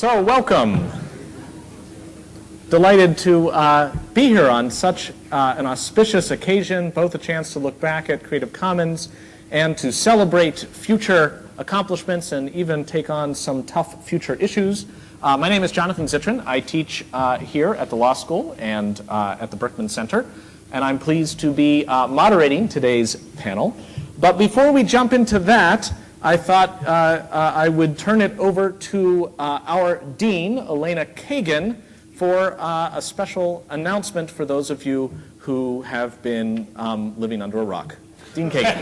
So, welcome. Delighted to be here on such an auspicious occasion, both a chance to look back at Creative Commons and to celebrate future accomplishments and even take on some tough future issues. My name is Jonathan Zittrain. I teach here at the law school and at the Berkman Center, and I'm pleased to be moderating today's panel. But before we jump into that, I thought I would turn it over to our dean, Elena Kagan, for a special announcement for those of you who have been living under a rock. Dean Kagan.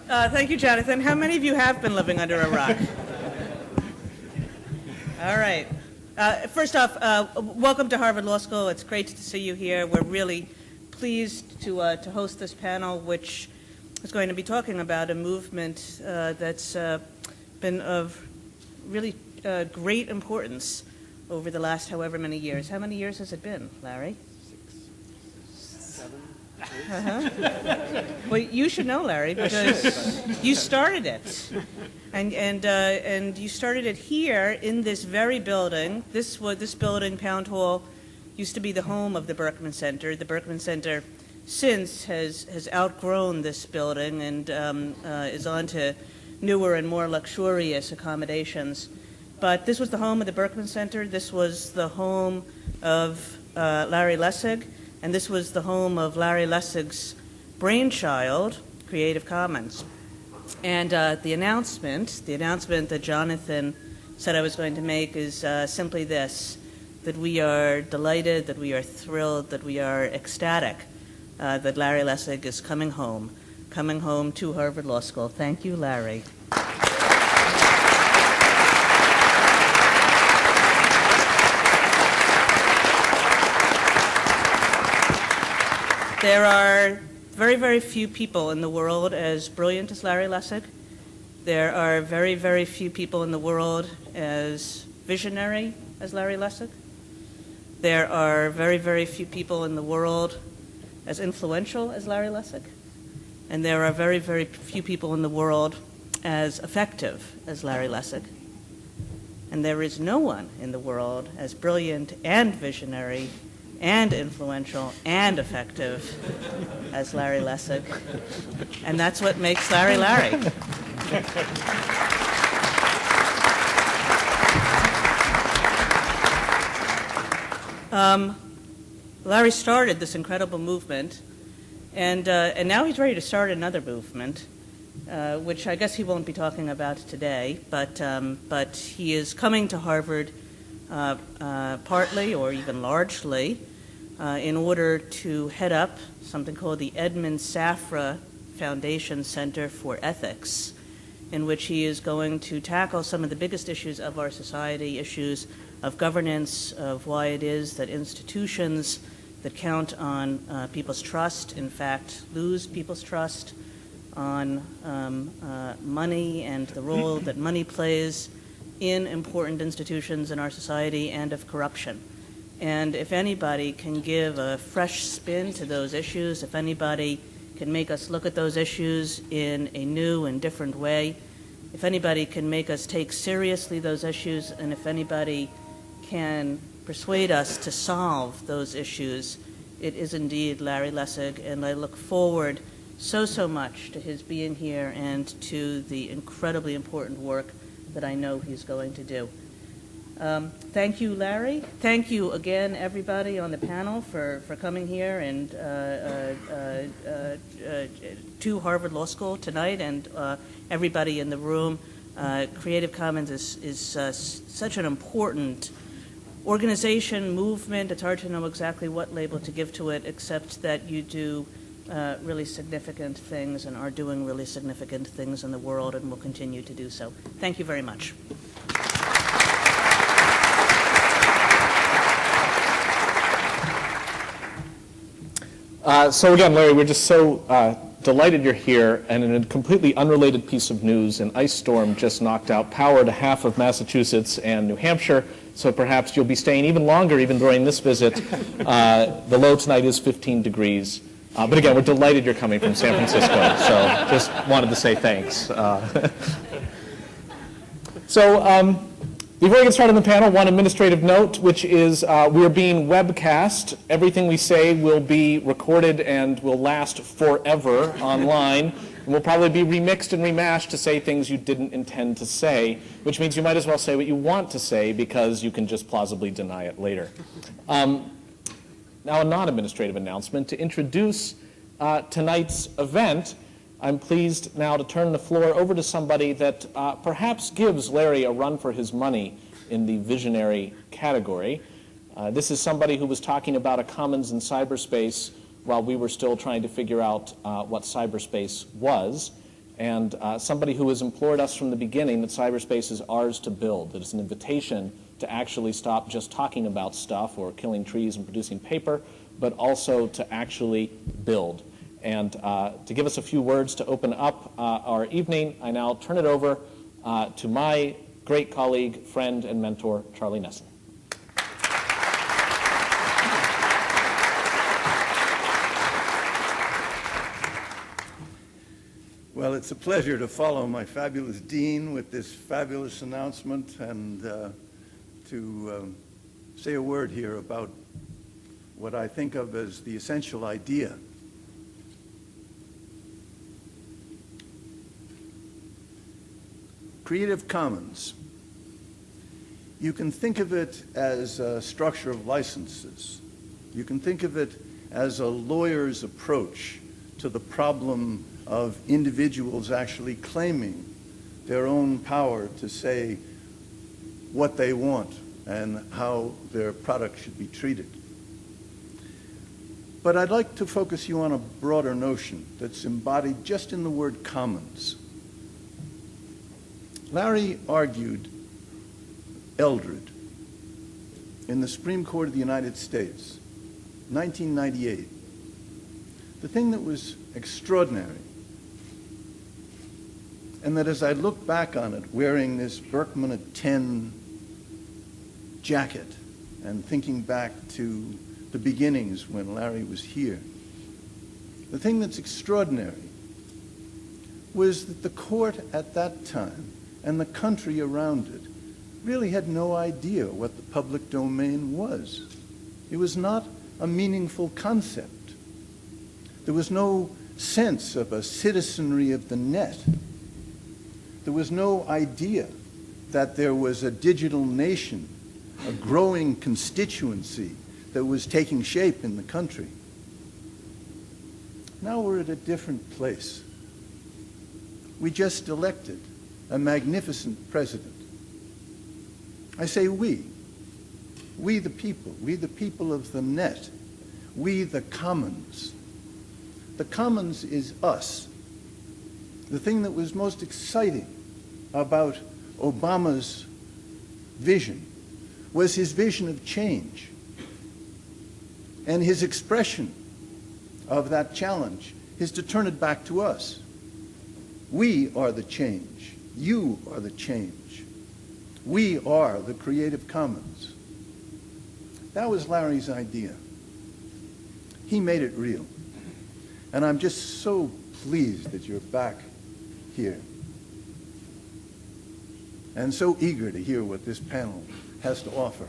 Thank you, Jonathan. How many of you have been living under a rock? All right. First off, welcome to Harvard Law School. It's great to see you here. We're really pleased to host this panel, which is going to be talking about a movement that's been of really great importance over the last however many years. How many years has it been, Larry? 6, 7, 8. Well, you should know, Larry, because you started it, and you started it here in this very building. This building, Pound Hall, used to be the home of the Berkman Center. The Berkman Center since has outgrown this building and is on to newer and more luxurious accommodations. But this was the home of the Berkman Center. This was the home of Larry Lessig, and this was the home of Larry Lessig's brainchild, Creative Commons. And the announcement that Jonathan said I was going to make is simply this, that we are delighted, that we are thrilled, that we are ecstatic that Larry Lessig is coming home to Harvard Law School. Thank you, Larry. There are very, very few people in the world as brilliant as Larry Lessig. There are very, very few people in the world as visionary as Larry Lessig. There are very, very few people in the world as influential as Larry Lessig. And there are very, very few people in the world as effective as Larry Lessig. And there is no one in the world as brilliant and visionary and influential and effective as Larry Lessig. And that's what makes Larry Larry. Larry started this incredible movement, and now he's ready to start another movement, which I guess he won't be talking about today, but he is coming to Harvard partly or even largely in order to head up something called the Edmund Safra Foundation Center for Ethics, in which he is going to tackle some of the biggest issues of our society, issues of governance, of why it is that institutions that count on people's trust, in fact, lose people's trust, on money and the role that money plays in important institutions in our society, and of corruption. And if anybody can give a fresh spin to those issues, if anybody can make us look at those issues in a new and different way, if anybody can make us take seriously those issues, and if anybody can persuade us to solve those issues, it is indeed Larry Lessig, and I look forward so much to his being here and to the incredibly important work that I know he's going to do. Thank you, Larry. Thank you again, everybody on the panel, for coming here and to Harvard Law School tonight, and everybody in the room. Creative Commons is such an important organization, movement. It's hard to know exactly what label to give to it, except that you do really significant things and are doing really significant things in the world and will continue to do so. Thank you very much. So again, Larry, we're just so delighted you're here, and in a completely unrelated piece of news, an ice storm just knocked out power to half of Massachusetts and New Hampshire, so perhaps you'll be staying even longer even during this visit. The low tonight is 15 degrees. But again, we're delighted you're coming from San Francisco, so just wanted to say thanks. So before we get started on the panel, one administrative note, which is we are being webcast. Everything we say will be recorded and will last forever online. And will probably be remixed and remashed to say things you didn't intend to say, which means you might as well say what you want to say because you can just plausibly deny it later. Now a non-administrative announcement. To introduce tonight's event, I'm pleased now to turn the floor over to somebody that perhaps gives Larry a run for his money in the visionary category. This is somebody who was talking about a commons in cyberspace while we were still trying to figure out what cyberspace was, and somebody who has implored us from the beginning that cyberspace is ours to build, that it's an invitation to actually stop just talking about stuff or killing trees and producing paper, but also to actually build. And to give us a few words to open up our evening, I now turn it over to my great colleague, friend, and mentor, Charlie Nesson. Well, it's a pleasure to follow my fabulous dean with this fabulous announcement and to say a word here about what I think of as the essential idea. Creative Commons. You can think of it as a structure of licenses. You can think of it as a lawyer's approach to the problem of individuals actually claiming their own power to say what they want and how their product should be treated. But I'd like to focus you on a broader notion that's embodied just in the word commons. Larry argued Eldred in the Supreme Court of the United States, 1998. The thing that was extraordinary, and that as I look back on it, wearing this Berkman at 10 jacket and thinking back to the beginnings when Larry was here, the thing that's extraordinary was that the court at that time and the country around it really had no idea what the public domain was. It was not a meaningful concept. There was no sense of a citizenry of the net. There was no idea that there was a digital nation, a growing constituency that was taking shape in the country. Now we're at a different place. We just elected a magnificent president. I say we the people of the net, we the commons. The commons is us. The thing that was most exciting about Obama's vision was his vision of change. And his expression of that challenge is to turn it back to us. We are the change. You are the change. We are the Creative Commons. That was Larry's idea. He made it real. And I'm just so pleased that you're back here. And so eager to hear what this panel has to offer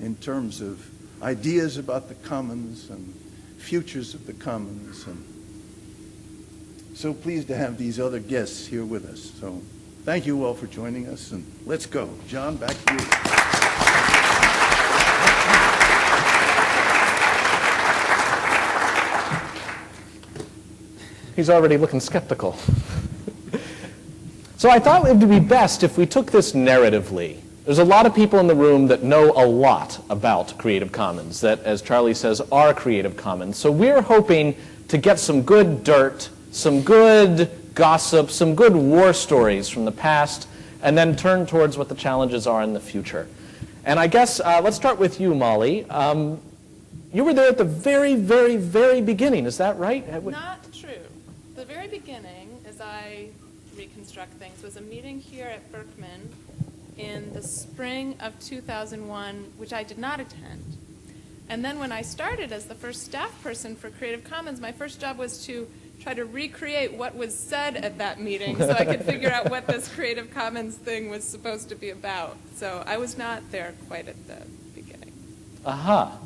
in terms of ideas about the commons and futures of the commons. And so pleased to have these other guests here with us. So thank you all for joining us, and let's go. John, back to you. He's already looking skeptical. So I thought it would be best if we took this narratively. There's a lot of people in the room that know a lot about Creative Commons, that, as Charlie says, are Creative Commons. So we're hoping to get some good dirt, some good gossip, some good war stories from the past, and then turn towards what the challenges are in the future. And I guess let's start with you, Molly. You were there at the very, very, very beginning. Is that right? Not true. The very beginning, as I reconstruct things, was a meeting here at Berkman in the spring of 2001, which I did not attend. And then when I started as the first staff person for Creative Commons, my first job was to try to recreate what was said at that meeting so I could figure out what this Creative Commons thing was supposed to be about. So I was not there quite at the beginning. Aha.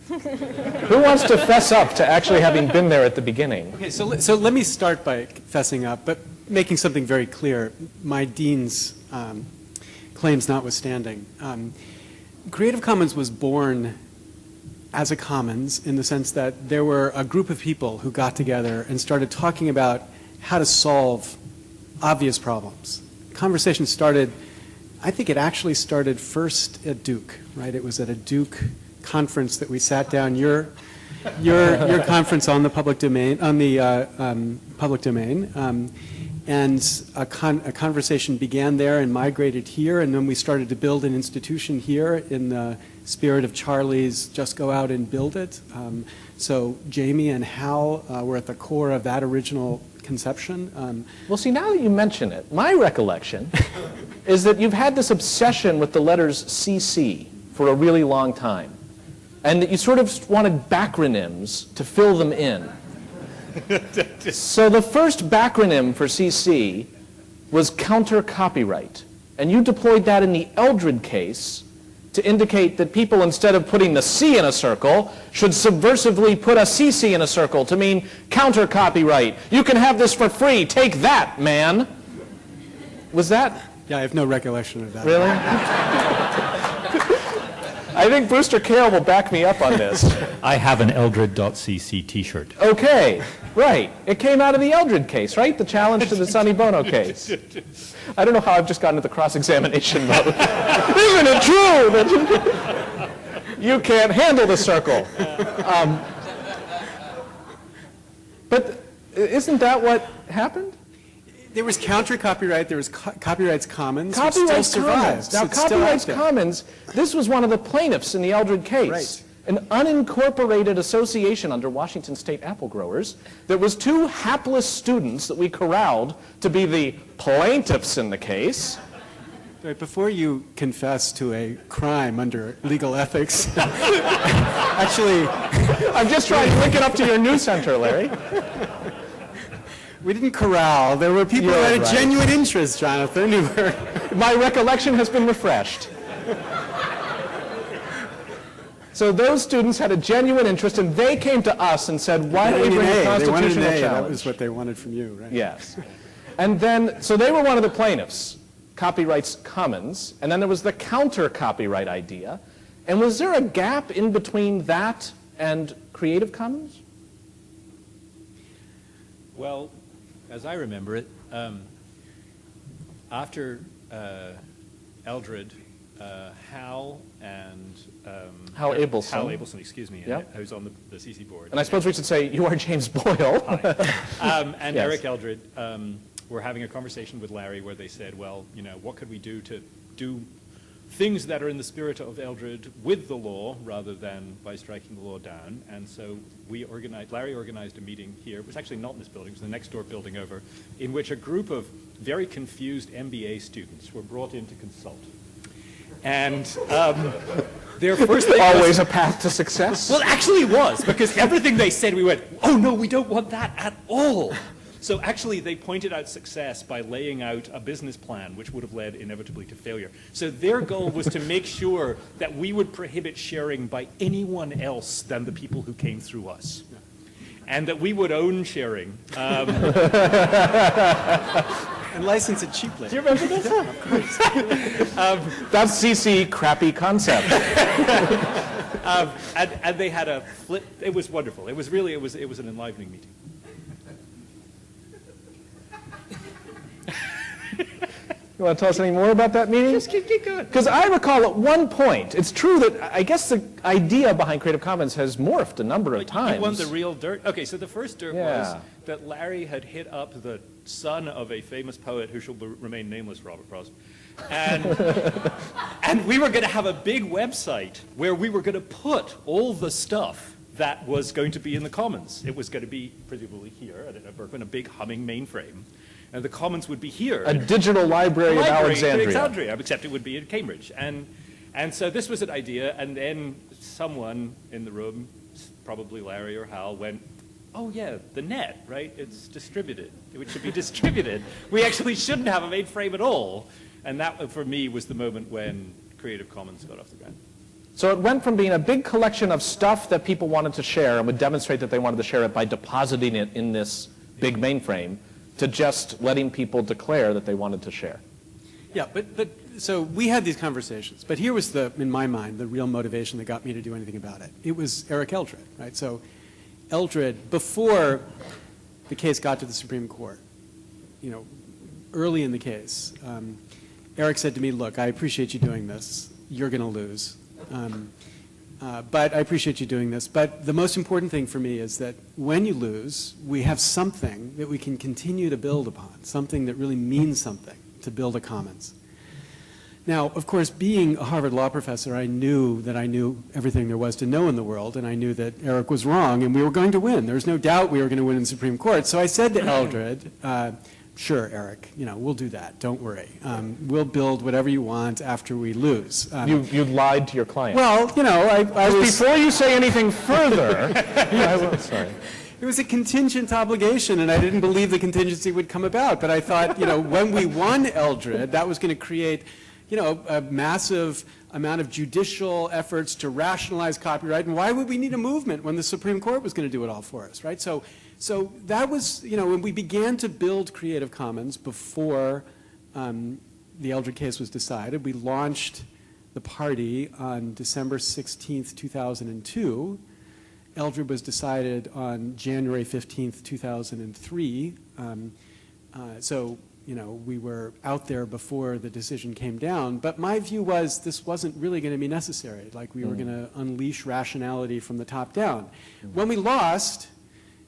Who wants to fess up to actually having been there at the beginning? Okay, so let me start by fessing up, but making something very clear, my dean's claims notwithstanding. Creative Commons was born as a commons in the sense that there were a group of people who got together and started talking about how to solve obvious problems. Conversation started, I think it actually started first at Duke, right? It was at a Duke conference that we sat down, your conference on the public domain, and a conversation began there and migrated here, and then we started to build an institution here in the spirit of Charlie's just go out and build it. So Jamie and Hal were at the core of that original conception. Well, see, now that you mention it, my recollection is that you've had this obsession with the letters CC for a really long time, and that you sort of wanted backronyms to fill them in. So the first backronym for CC was counter copyright, and you deployed that in the Eldred case to indicate that people, instead of putting the C in a circle, should subversively put a CC in a circle to mean counter copyright. You can have this for free. Take that, man. Was that? Yeah, I have no recollection of that. Really? I think Brewster Kahle will back me up on this. I have an Eldred.cc t-shirt. Okay, right. It came out of the Eldred case, right? The challenge to the Sonny Bono case. I don't know how I've just gotten into the cross-examination mode. Isn't it true that you can't handle the circle? But isn't that what happened? There was counter copyright, there was Copyrights Commons, which Copyrights still Commons. survives. Now, It's still Copyrights active. Commons, this was one of the plaintiffs in the Eldred case. Right. An unincorporated association under Washington State apple growers that was two hapless students that we corralled to be the plaintiffs in the case. Right, before you confess to a crime under legal ethics, actually, I'm just trying to link it up to your news center, Larry. we didn't corral. There were people who You're had a right. genuine interest, Jonathan, who were... My recollection has been refreshed. So those students had a genuine interest, and they came to us and said, why don't we bring a They wanted constitutional an A. That challenge? was what they wanted from you, right? Yes. And then, so they were one of the plaintiffs, Copyrights Commons, and then there was the counter-copyright idea. And was there a gap in between that and Creative Commons? Well, as I remember it, after Eldred, Hal and... Hal Abelson. Hal Abelson, excuse me, Yeah. who's on the CC board. And I suppose we should say you are James Boyle. And Yes. Eric Eldred were having a conversation with Larry where they said, well, you know, what could we do to do things that are in the spirit of Eldred with the law rather than by striking the law down? And so Larry organized a meeting here. It was actually not in this building, it was the next door building over, in which a group of very confused MBA students were brought in to consult. And their first thing was, Always a path to success. well, actually it was, because everything they said, we went, oh no, we don't want that at all. So actually they pointed out success by laying out a business plan which would have led inevitably to failure. So their goal was to make sure that we would prohibit sharing by anyone else than the people who came through us. And that we would own sharing. And license it cheaply. Do you remember this? That's CC crappy concept. And they had a flip. It was wonderful. It was an enlivening meeting. You want to tell us any more about that meeting? Just keep going. Because I recall at one point, it's true that I guess the idea behind Creative Commons has morphed a number of times. You want the real dirt? Okay, so the first dirt Yeah. was that Larry had hit up the son of a famous poet who shall remain nameless, Robert Frost. And, and we were going to have a big website where we were going to put all the stuff that was going to be in the Commons. It was going to be presumably here at Berkman, a big humming mainframe. And the Commons would be here. A digital library of Alexandria. Except it would be in Cambridge. And so this was an idea, and then someone in the room, probably Larry or Hal, went, oh yeah, the net, right? It's distributed. It should be distributed. We actually shouldn't have a mainframe at all. And that, for me, was the moment when Creative Commons got off the ground. So it went from being a big collection of stuff that people wanted to share and would demonstrate that they wanted to share it by depositing it in this big mainframe to just letting people declare that they wanted to share. Yeah, but so we had these conversations, but here was in my mind, the real motivation that got me to do anything about it. It was Eric Eldred, right? So Eldred, before the case got to the Supreme Court, early in the case, Eric said to me, look, I appreciate you doing this. You're going to lose. But I appreciate you doing this. But the most important thing for me is that when you lose, we have something that we can continue to build upon, something that really means something to build a commons. Now, of course, being a Harvard law professor, I knew that I knew everything there was to know in the world, and I knew that Eric was wrong, and we were going to win. There was no doubt we were going to win in the Supreme Court. So I said to Eldred, sure, Eric, we'll do that. Don't worry. We'll build whatever you want after we lose. You lied to your client. Well, I was... Before you say anything further, sorry. It was a contingent obligation, and I didn't believe the contingency would come about. But I thought, when we won Eldred, that was going to create, a massive amount of judicial efforts to rationalize copyright. And why would we need a movement when the Supreme Court was going to do it all for us, right? So that was, when we began to build Creative Commons before the Eldred case was decided, we launched the party on December 16th, 2002. Eldred was decided on January 15th, 2003. So, we were out there before the decision came down. But my view was this wasn't really going to be necessary. Like we were going to unleash rationality from the top down. When we lost,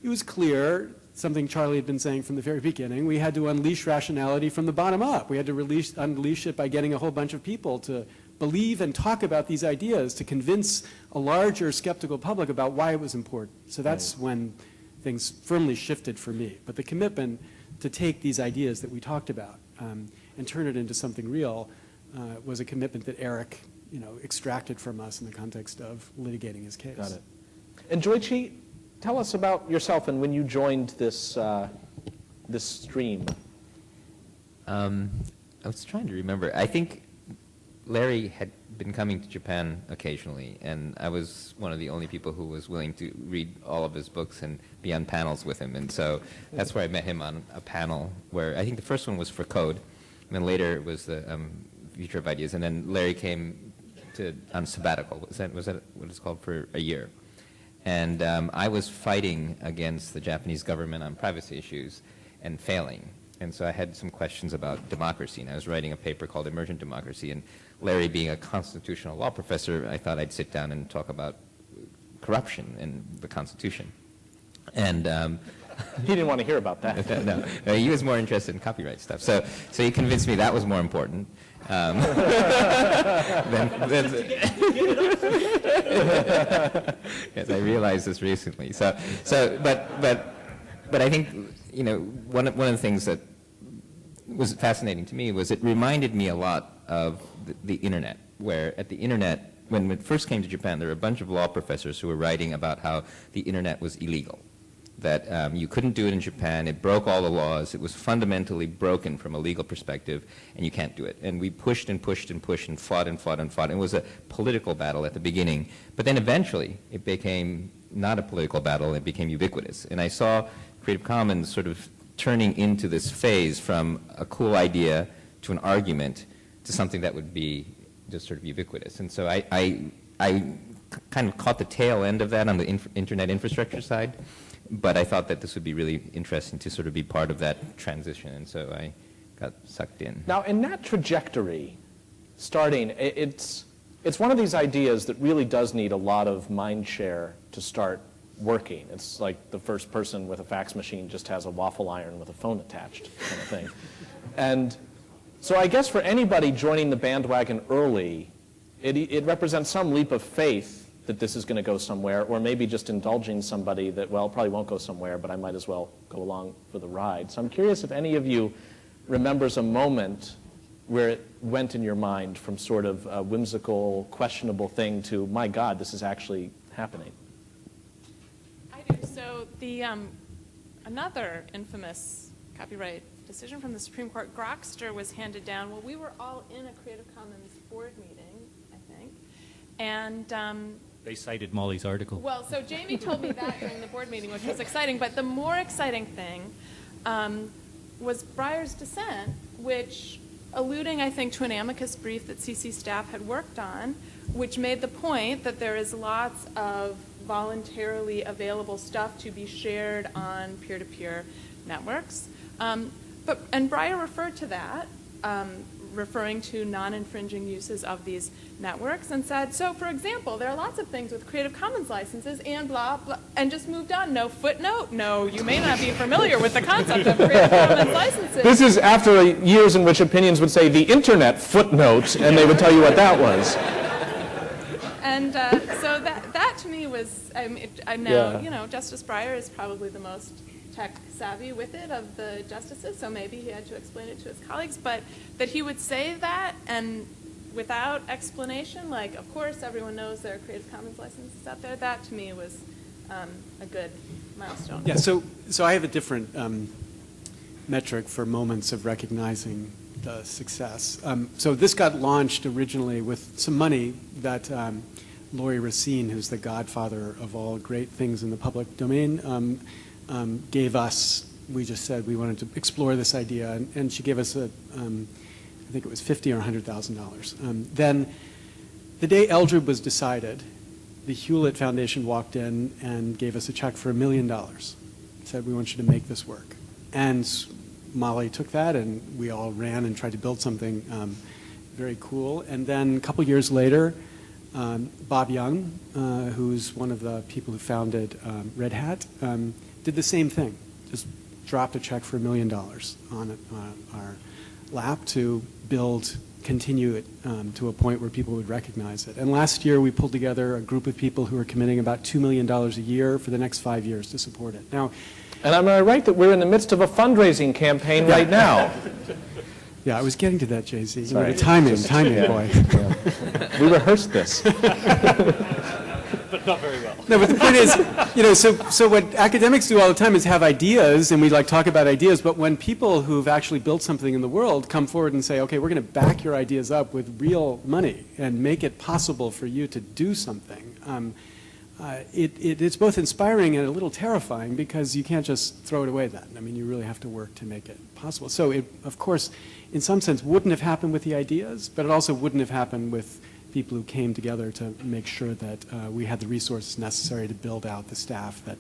it was clear, something Charlie had been saying from the very beginning, we had to unleash rationality from the bottom up. We had to unleash it by getting a whole bunch of people to believe and talk about these ideas, to convince a larger skeptical public about why it was important. So that's when things firmly shifted for me. But the commitment to take these ideas that we talked about and turn it into something real was a commitment that Eric, extracted from us in the context of litigating his case. Got it. And Joichi, tell us about yourself and when you joined this this stream. I was trying to remember. I think Larry had been coming to Japan occasionally, and I was one of the only people who was willing to read all of his books and be on panels with him. And so that's where I met him on a panel where I think the first one was for code, and then later it was the Future of Ideas, and then Larry came on sabbatical. Was that what it's called, for a year? And I was fighting against the Japanese government on privacy issues and failing. And so I had some questions about democracy, and I was writing a paper called Emergent Democracy. And Larry, being a constitutional law professor, I thought I'd sit down and talk about corruption in the Constitution. And he didn't want to hear about that. No, he was more interested in copyright stuff. So he convinced me that was more important. Yes, I realized this recently. But I think, one of the things that was fascinating to me was it reminded me a lot of the internet, where at the internet, when it first came to Japan, there were a bunch of law professors who were writing about how the internet was illegal, that you couldn't do it in Japan, it broke all the laws, it was fundamentally broken from a legal perspective, and you can't do it. And we pushed and pushed and pushed and fought and fought and fought. It was a political battle at the beginning, but then eventually it became not a political battle, it became ubiquitous. And I saw Creative Commons sort of turning into this phase from a cool idea to an argument to something that would be just sort of ubiquitous. And so I kind of caught the tail end of that on the internet infrastructure side, but I thought that this would be really interesting to sort of be part of that transition, and so I got sucked in. Now, in that trajectory, starting, it's one of these ideas that really does need a lot of mind share to start working. It's like the first person with a fax machine just has a waffle iron with a phone attached kind of thing. And so I guess for anybody joining the bandwagon early, it represents some leap of faith that this is going to go somewhere, or maybe just indulging somebody that, well, probably won't go somewhere, but I might as well go along for the ride. So I'm curious if any of you remembers a moment where it went in your mind from sort of a whimsical, questionable thing to, my God, this is actually happening. I do. So Another infamous copyright decision from the Supreme Court, Grokster, was handed down. Well, we were all in a Creative Commons board meeting, I think, and They cited Molly's article. well, so Jamie told me that during the board meeting, which was exciting. But the more exciting thing was Breyer's dissent, which, alluding, I think, to an amicus brief that CC staff had worked on, which made the point that there is lots of voluntarily available stuff to be shared on peer-to-peer networks. And Breyer referred to that, referring to non-infringing uses of these networks, and said, so for example, there are lots of things with Creative Commons licenses and blah, blah, and just moved on. No footnote. No, you may not be familiar with the concept of Creative Commons licenses. This is after years in which opinions would say the internet footnote, and they would tell you what that was. And so that to me was, I know, you know, Justice Breyer is probably the most tech savvy with it of the justices, so maybe he had to explain it to his colleagues, but that he would say that and without explanation, like, of course everyone knows there are Creative Commons licenses out there, that to me was a good milestone. Yeah, so I have a different metric for moments of recognizing the success. So this got launched originally with some money that Laurie Racine, who's the godfather of all great things in the public domain, gave us. We just said we wanted to explore this idea, and she gave us I think it was $50,000 or $100,000. Then the day Eldred was decided, the Hewlett Foundation walked in and gave us a check for $1 million. Said, we want you to make this work. And Molly took that, and we all ran and tried to build something very cool. And then a couple years later, Bob Young, who's one of the people who founded Red Hat, did the same thing. Just dropped a check for $1 million on our lap to continue it to a point where people would recognize it. And last year we pulled together a group of people who are committing about $2 million a year for the next 5 years to support it. Now, and am I right that we're in the midst of a fundraising campaign right now? Yeah, I was getting to that, Jay-Z. Sorry. Timing, boy. Yeah. We rehearsed this. But not very well. No, but the point is, you know, so what academics do all the time is have ideas, and we like talk about ideas, but when people who've actually built something in the world come forward and say, okay, we're going to back your ideas up with real money and make it possible for you to do something, it's both inspiring and a little terrifying because you can't just throw it away then. I mean, you really have to work to make it possible. So it, of course, in some sense, wouldn't have happened with the ideas, but it also wouldn't have happened with people who came together to make sure that we had the resources necessary to build out the staff that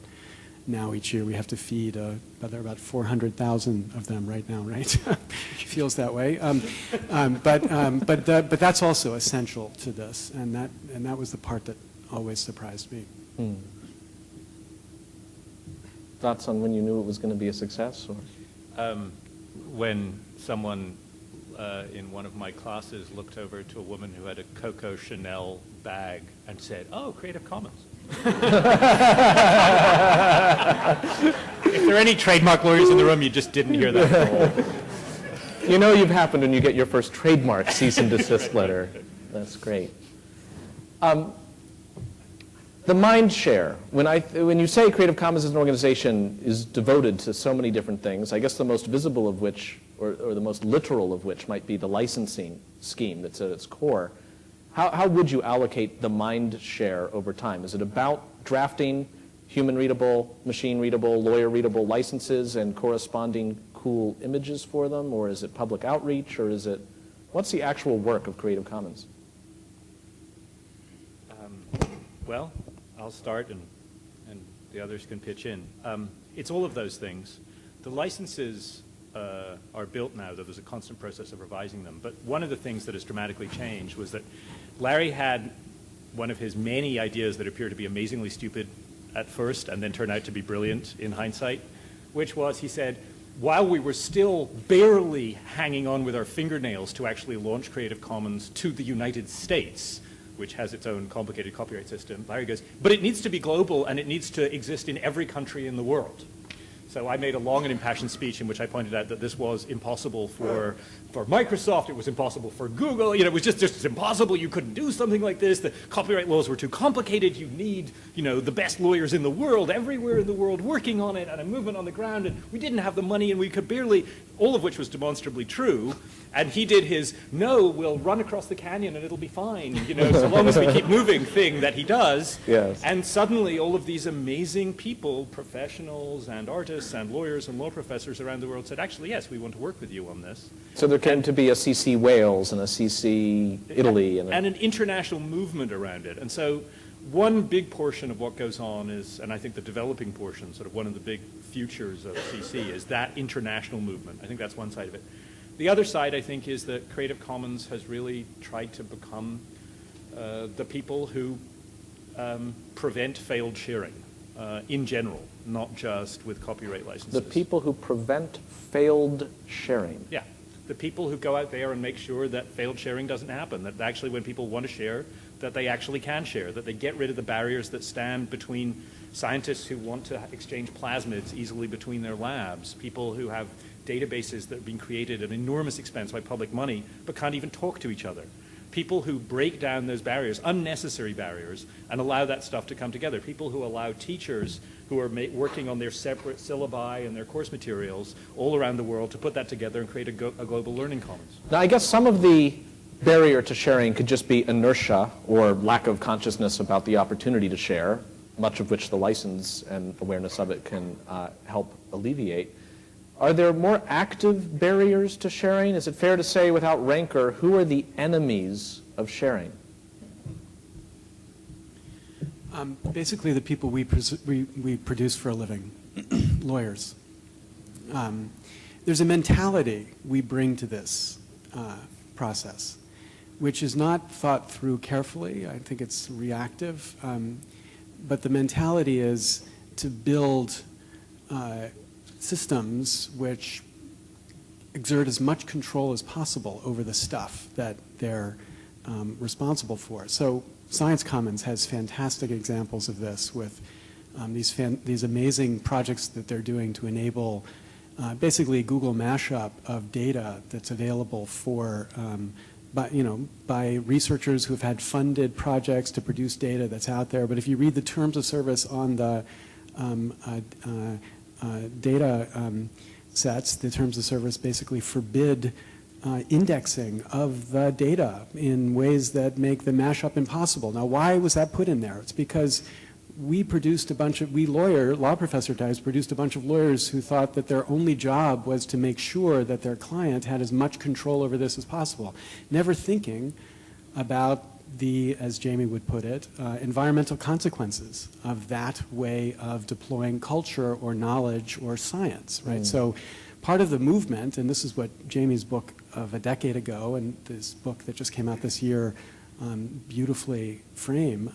now each year we have to feed. There are about 400,000 of them right now, right? Feels that way. But that's also essential to this, and that was the part that always surprised me. Thoughts on when you knew it was going to be a success? Or? When someone in one of my classes looked over to a woman who had a Coco Chanel bag and said, "Oh, Creative Commons." If there are any trademark lawyers in the room, you just didn't hear that at all. You know you've happened when you get your first trademark cease and desist letter. That's great. The mind share, when you say Creative Commons as an organization is devoted to so many different things, I guess the most visible of which, or the most literal of which, might be the licensing scheme that's at its core. How would you allocate the mind share over time? Is it about drafting human-readable, machine-readable, lawyer-readable licenses and corresponding cool images for them, or is it public outreach, or is it, what's the actual work of Creative Commons? Well, I'll start and the others can pitch in. It's all of those things. The licenses are built now, though there's a constant process of revising them. But one of the things that has dramatically changed was that Larry had one of his many ideas that appeared to be amazingly stupid at first and then turned out to be brilliant in hindsight, which was, he said, while we were still barely hanging on with our fingernails to actually launch Creative Commons to the United States, which has its own complicated copyright system, Larry goes, but it needs to be global and it needs to exist in every country in the world. So I made a long and impassioned speech in which I pointed out that this was impossible for Microsoft, it was impossible for Google, it was just impossible, you couldn't do something like this, the copyright laws were too complicated, you need, the best lawyers in the world, everywhere in the world working on it, and a movement on the ground, and we didn't have the money, and we could barely, all of which was demonstrably true, and he did his, no, we'll run across the canyon and it'll be fine, so long as we keep moving thing that he does. Yes. And suddenly all of these amazing people, professionals and artists and lawyers and law professors around the world said, actually, yes, we want to work with you on this. So there came to be a CC Wales and a CC Italy. And an international movement around it. And so one big portion of what goes on is, and I think the developing portion, sort of one of the big futures of CC, is that international movement. I think that's one side of it. The other side, I think, is that Creative Commons has really tried to become the people who prevent failed sharing in general, not just with copyright licenses. The people who prevent failed sharing. Yeah. The people who go out there and make sure that failed sharing doesn't happen, that actually when people want to share, that they actually can share, that they get rid of the barriers that stand between scientists who want to exchange plasmids easily between their labs, people who have databases that are being created at enormous expense by public money but can't even talk to each other. People who break down those barriers, unnecessary barriers, and allow that stuff to come together. People who allow teachers who are working on their separate syllabi and their course materials all around the world to put that together and create a global learning commons. Now, I guess some of the barrier to sharing could just be inertia or lack of consciousness about the opportunity to share, much of which the license and awareness of it can help alleviate. Are there more active barriers to sharing? Is it fair to say, without rancor, who are the enemies of sharing? Basically, the people we produce for a living, lawyers. There's a mentality we bring to this process, which is not thought through carefully. I think it's reactive. But the mentality is to build systems which exert as much control as possible over the stuff that they're responsible for. So Science Commons has fantastic examples of this with these amazing projects that they're doing to enable basically Google mashup of data that's available for by researchers who have had funded projects to produce data that's out there. But if you read the terms of service on the data sets, the terms of service basically forbid indexing of the data in ways that make the mashup impossible. Now, why was that put in there? It's because we produced law professor types produced a bunch of lawyers who thought that their only job was to make sure that their client had as much control over this as possible, never thinking about the, as Jamie would put it, environmental consequences of that way of deploying culture or knowledge or science, right? So part of the movement, and this is what Jamie's book of a decade ago and this book that just came out this year beautifully frame,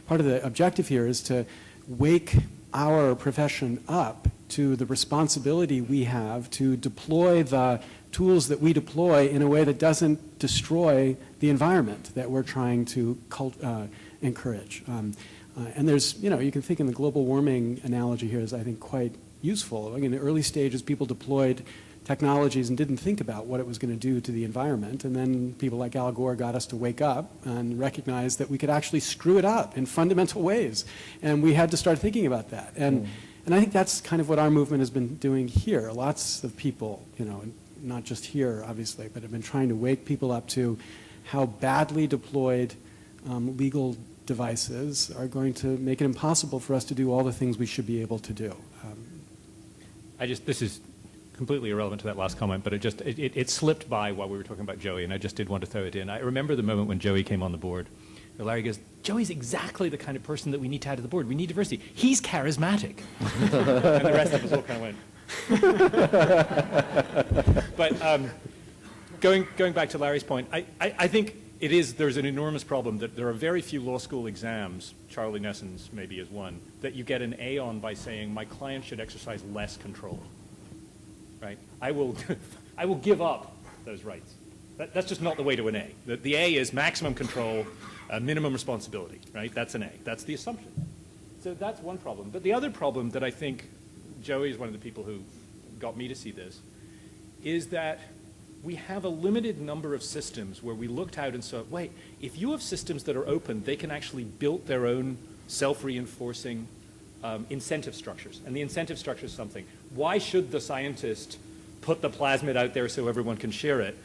part of the objective here is to wake our profession up to the responsibility we have to deploy the tools that we deploy in a way that doesn't destroy the environment that we're trying to encourage. And there's, you can think in the global warming analogy here is, I think, quite useful. In the early stages, people deployed technologies and didn't think about what it was going to do to the environment. And then people like Al Gore got us to wake up and recognize that we could actually screw it up in fundamental ways. And we had to start thinking about that. And I think that's kind of what our movement has been doing here. Lots of people, not just here, obviously, but have been trying to wake people up to how badly deployed legal devices are going to make it impossible for us to do all the things we should be able to do. This is completely irrelevant to that last comment, but it slipped by while we were talking about Joey, and I just did want to throw it in. I remember the moment when Joey came on the board. Larry goes, Joey's exactly the kind of person that we need to add to the board. We need diversity. He's charismatic. And the rest of us all kind of went. But going back to Larry's point, I think there's an enormous problem that there are very few law school exams, Charlie Nesson's maybe is one, that you get an A on by saying my client should exercise less control. Right? I will give up those rights. That's just not the way to an A. The A is maximum control, minimum responsibility, right? That's an A. That's the assumption. So that's one problem. But the other problem that I think Joey is one of the people who got me to see this, is that we have a limited number of systems where we looked out and said, wait, if you have systems that are open, they can actually build their own self-reinforcing incentive structures. And the incentive structure is something. Why should the scientist put the plasmid out there so everyone can share it?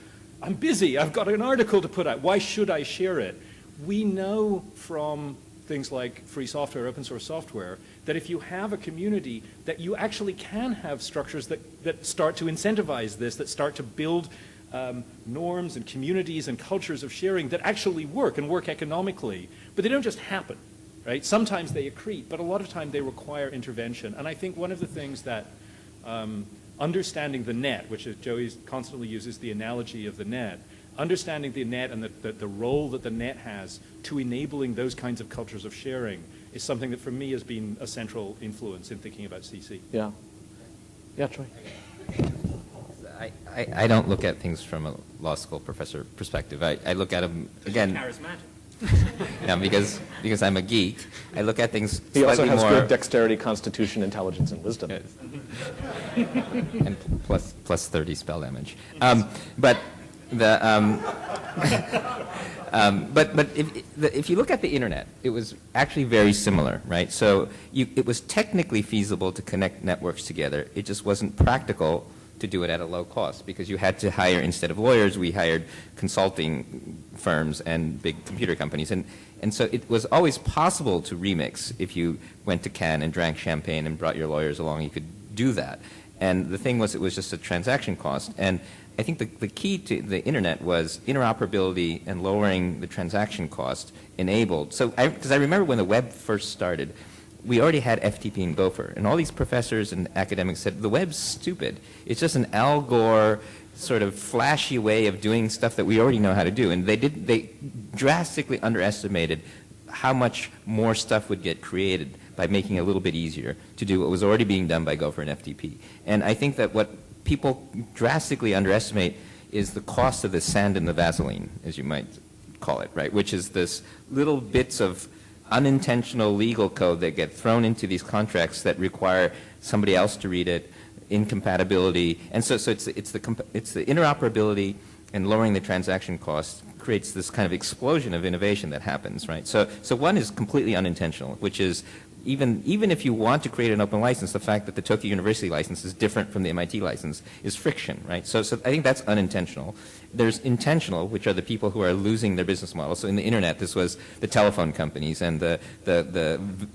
I'm busy. I've got an article to put out. Why should I share it? We know from things like free software, open source software, that if you have a community, that you actually can have structures that start to incentivize this, that start to build norms and communities and cultures of sharing that actually work and work economically. But they don't just happen, right? Sometimes they accrete, but a lot of time they require intervention. And I think one of the things that understanding the net, which is Joey constantly uses the analogy of the net, understanding the net and the role that the net has to enabling those kinds of cultures of sharing is something that for me has been a central influence in thinking about CC. Yeah. Yeah, Troy. I don't look at things from a law school professor perspective. I look at them, again, Charismatic. yeah, because I'm a geek. I look at things He also slightly has more... good dexterity, constitution, intelligence, and wisdom. Yes. And plus 30 spell damage. But if you look at the internet, it was actually very similar, right? So it was technically feasible to connect networks together. It just wasn't practical to do it at a low cost because you had to hire, instead of lawyers, we hired consulting firms and big computer companies. And so it was always possible to remix. If you went to Cannes and drank champagne and brought your lawyers along, you could do that. And the thing was, it was just a transaction cost. And I think the key to the internet was interoperability and lowering the transaction cost enabled. So, because I remember when the web first started, we already had FTP and Gopher, and all these professors and academics said, the web's stupid. It's just an Al Gore sort of flashy way of doing stuff that we already know how to do. And they drastically underestimated how much more stuff would get created by making it a little bit easier to do what was already being done by Gopher and FTP. And I think that what people drastically underestimate is the cost of the sand and the Vaseline, as you might call it, right? Which is this little bits of unintentional legal code that get thrown into these contracts that require somebody else to read it, incompatibility, and so it's the interoperability and lowering the transaction cost creates this kind of explosion of innovation that happens, right? So one is completely unintentional, which is even if you want to create an open license, the fact that the Tokyo University license is different from the MIT license is friction, right? So I think that's unintentional. There's intentional, which are the people who are losing their business model. So in the internet, this was the telephone companies and the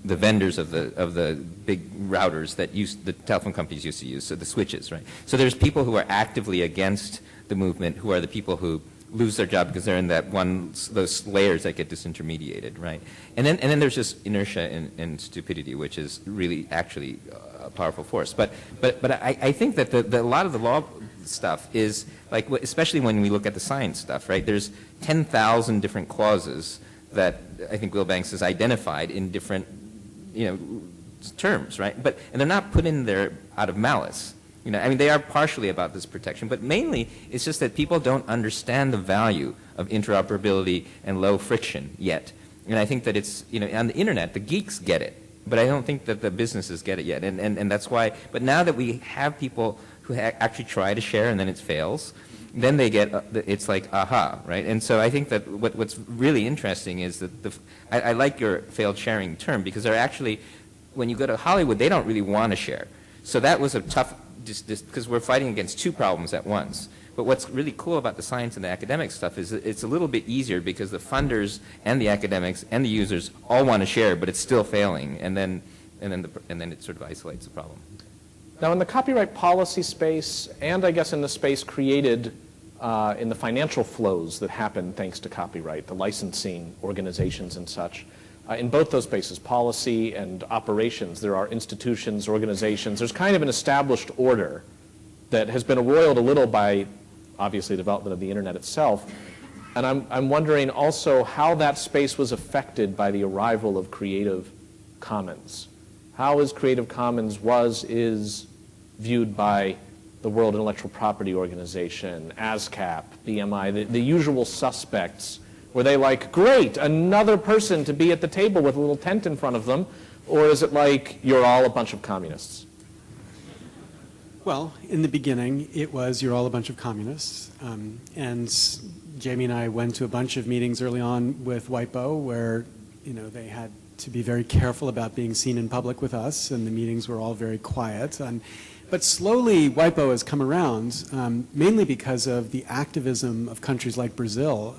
vendors of the big routers that the telephone companies used to use, so the switches, right? So there's people who are actively against the movement, who are the people who lose their job because they're in those layers that get disintermediated, right? And then there's just inertia and stupidity, which is really actually a powerful force. But I think that a lot of the law stuff is like, especially when we look at the science stuff, right? There's 10,000 different clauses that I think Will Banks has identified in different, terms, right? And they're not put in there out of malice. I mean, they are partially about this protection, but mainly it's just that people don't understand the value of interoperability and low friction yet. And I think that it's, on the internet, the geeks get it, but I don't think that the businesses get it yet. And that's why, but now that we have people who actually try to share and then it fails, then they get, it's like, aha, right? And so I think that what's really interesting is that I like your failed sharing term because they're actually, when you go to Hollywood, they don't really want to share. So that was a tough, just because we're fighting against two problems at once. But what's really cool about the science and the academic stuff is it's a little bit easier because the funders and the academics and the users all want to share, but it's still failing, and then it sort of isolates the problem. Now, in the copyright policy space, and I guess in the space created in the financial flows that happen thanks to copyright, the licensing organizations and such, in both those spaces, policy and operations, there are institutions, organizations. There's kind of an established order that has been roiled a little by, obviously, the development of the internet itself. And I'm wondering also how that space was affected by the arrival of Creative Commons. How is Creative Commons is viewed by the World Intellectual Property Organization, ASCAP, BMI, the usual suspects? Were they like, great, another person to be at the table with a little tent in front of them? Or is it like, you're all a bunch of communists? Well, in the beginning, it was you're all a bunch of communists. And Jamie and I went to a bunch of meetings early on with WIPO where, they had to be very careful about being seen in public with us, and the meetings were all very quiet. But slowly, WIPO has come around, mainly because of the activism of countries like Brazil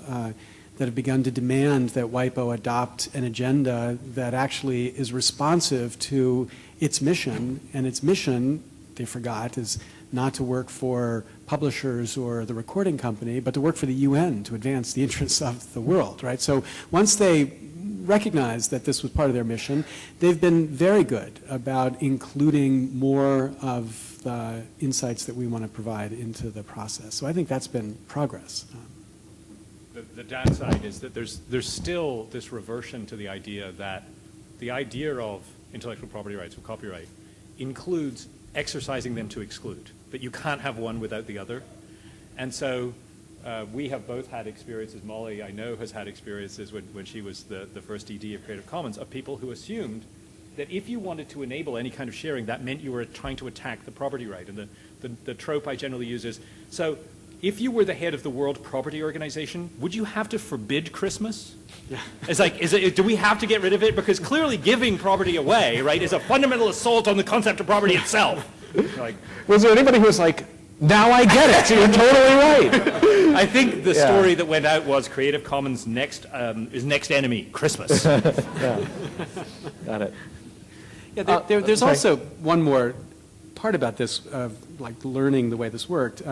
that have begun to demand that WIPO adopt an agenda that actually is responsive to its mission. And its mission, they forgot, is not to work for publishers or the recording company, but to work for the UN to advance the interests of the world, right? So once they recognized that this was part of their mission, they've been very good about including more of the insights that we want to provide into the process. So I think that's been progress. The downside is that there's still this reversion to the idea that the idea of intellectual property rights or copyright includes exercising them to exclude, that you can't have one without the other. And so we have both had experiences. Molly, I know, has had experiences when she was the first ED of Creative Commons, of people who assumed that if you wanted to enable any kind of sharing, that meant you were trying to attack the property right. And the trope I generally use is, so if you were the head of the World Property Organization, would you have to forbid Christmas? Yeah. It's like, do we have to get rid of it? Because clearly giving property away, right, is a fundamental assault on the concept of property itself. Like, was there anybody who was like, now I get it, you're totally right? I think the story that went out was Creative Commons' next enemy, Christmas. Yeah. Got it. Yeah, there's also one more part about this, like learning the way this worked.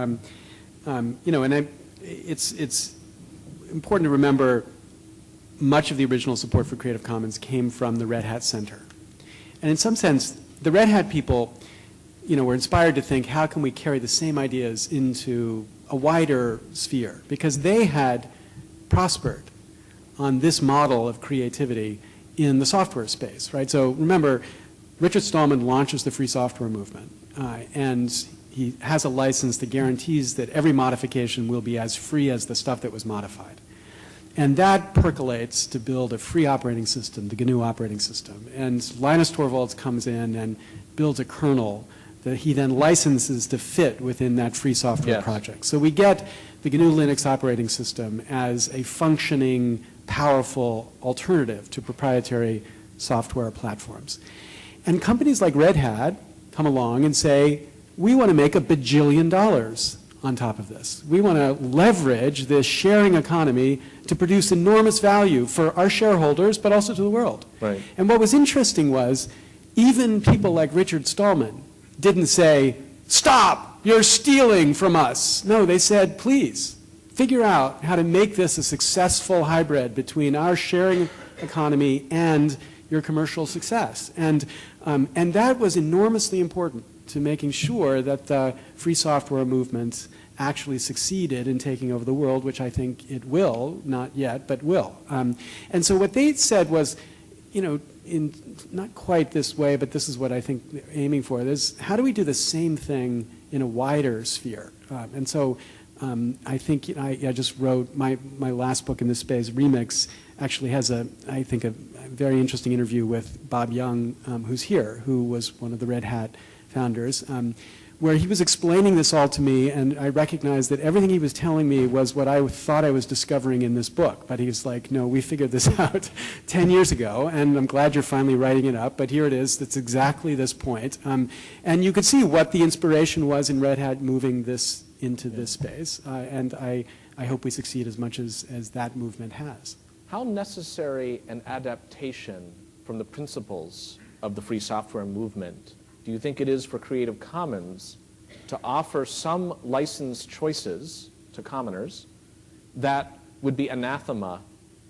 It's important to remember much of the original support for Creative Commons came from the Red Hat Center. And in some sense, the Red Hat people, were inspired to think, how can we carry the same ideas into a wider sphere? Because they had prospered on this model of creativity in the software space, right? So remember, Richard Stallman launches the free software movement, and he has a license that guarantees that every modification will be as free as the stuff that was modified. And that percolates to build a free operating system, the GNU operating system. And Linus Torvalds comes in and builds a kernel that he then licenses to fit within that free software project. So we get the GNU Linux operating system as a functioning, powerful alternative to proprietary software platforms. And companies like Red Hat come along and say, we want to make $1 bajillion on top of this. We want to leverage this sharing economy to produce enormous value for our shareholders, but also to the world. Right. And what was interesting was, even people like Richard Stallman didn't say, stop, you're stealing from us. No, they said, please, figure out how to make this a successful hybrid between our sharing economy and your commercial success. And that was enormously important to making sure that the free software movement actually succeeded in taking over the world, which I think it will, not yet, but will. And so what they said was, in not quite this way, but this is what I think they're aiming for, is how do we do the same thing in a wider sphere? And so I think I just wrote my last book in this space, Remix, actually has I think a very interesting interview with Bob Young, who's here, who was one of the Red Hat founders, where he was explaining this all to me, and I recognized that everything he was telling me was what I thought I was discovering in this book. But he was like, no, we figured this out 10 years ago, and I'm glad you're finally writing it up, but here it is. It's exactly this point. And you could see what the inspiration was in Red Hat moving this into this space, and I hope we succeed as much as that movement has. How necessary an adaptation from the principles of the free software movement do you think it is for Creative Commons to offer some license choices to commoners that would be anathema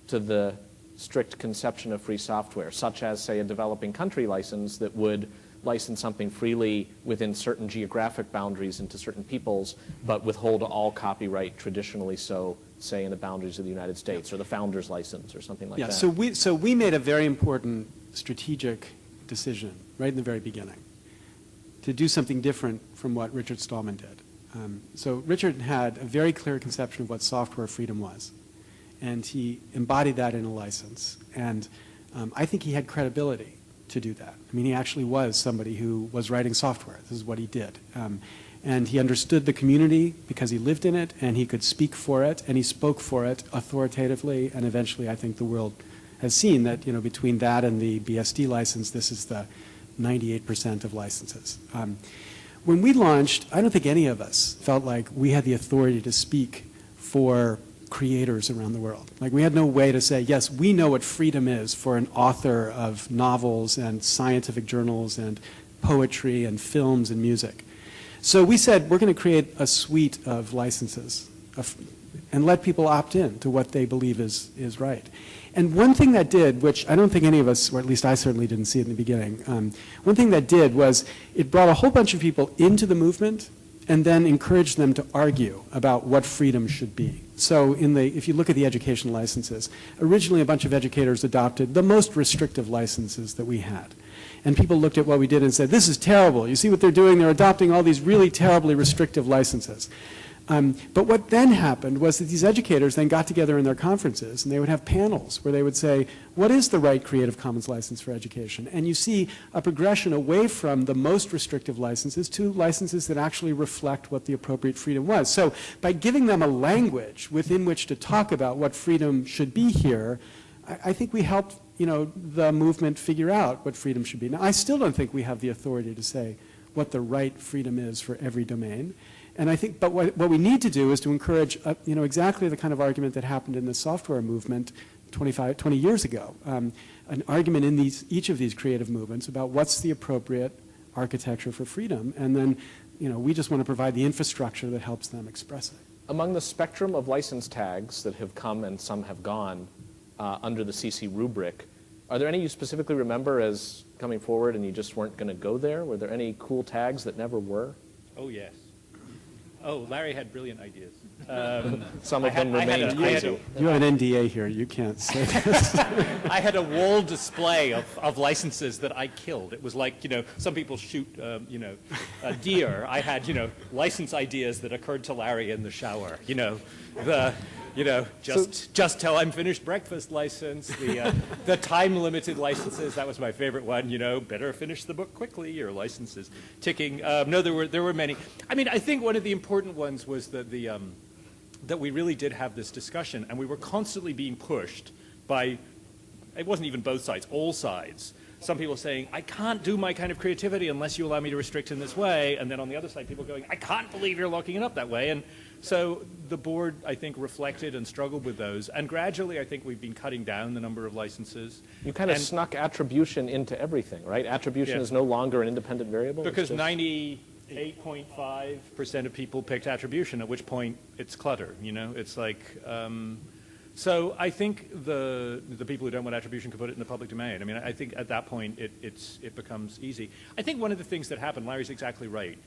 to the strict conception of free software, such as, say, a developing country license that would license something freely within certain geographic boundaries and to certain peoples, but withhold all copyright traditionally so, say, in the boundaries of the United States, or the founder's license or something like that? So we made a very important strategic decision right in the very beginning to do something different from what Richard Stallman did. So Richard had a very clear conception of what software freedom was, and he embodied that in a license. And I think he had credibility to do that. I mean, he actually was somebody who was writing software. This is what he did. And he understood the community because he lived in it, and he could speak for it, and he spoke for it authoritatively, and eventually I think the world has seen that, between that and the BSD license, this is the 98% of licenses. When we launched, I don't think any of us felt like we had the authority to speak for creators around the world. Like, we had no way to say, yes, we know what freedom is for an author of novels and scientific journals and poetry and films and music. So we said, we're going to create a suite of licenses and let people opt in to what they believe is right. And one thing that did, which I don't think any of us, or at least I certainly didn't see it in the beginning, one thing that did was it brought a whole bunch of people into the movement and then encouraged them to argue about what freedom should be. So if you look at the education licenses, originally a bunch of educators adopted the most restrictive licenses that we had. And people looked at what we did and said, this is terrible. You see what they're doing? They're adopting all these really terribly restrictive licenses. But what then happened was that these educators then got together in their conferences and they would have panels where they would say, what is the right Creative Commons license for education? And you see a progression away from the most restrictive licenses to licenses that actually reflect what the appropriate freedom was. So by giving them a language within which to talk about what freedom should be here, I think we helped the movement figure out what freedom should be. Now, I still don't think we have the authority to say what the right freedom is for every domain. And I think, but what we need to do is to encourage, exactly the kind of argument that happened in the software movement 20 years ago. An argument in each of these creative movements about what's the appropriate architecture for freedom. And then, we just want to provide the infrastructure that helps them express it. Among the spectrum of license tags that have come and some have gone under the CC rubric, are there any you specifically remember as coming forward and you just weren't going to go there? Were there any cool tags that never were? Oh, yes. Oh, Larry had brilliant ideas. Some of them remained crazy. You have an NDA here. You can't say this. I had a wall display of licenses that I killed. It was like, some people shoot, a deer. I had, license ideas that occurred to Larry in the shower. Just till I'm finished breakfast license, the time-limited licenses, that was my favorite one, better finish the book quickly, your license is ticking. No, there were many. I mean, I think one of the important ones was that that we really did have this discussion, and we were constantly being pushed by, it wasn't even both sides, all sides. Some people saying, I can't do my kind of creativity unless you allow me to restrict in this way, and then on the other side, people going, I can't believe you're locking it up that way. And so the board, I think, reflected and struggled with those. And gradually, I think we've been cutting down the number of licenses. You kind of snuck attribution into everything, right? Attribution is no longer an independent variable? Because 98.5% of people picked attribution, at which point it's clutter, It's like... So I think the people who don't want attribution can put it in the public domain. I mean, I think at that point it becomes easy. I think one of the things that happened, Larry's exactly right.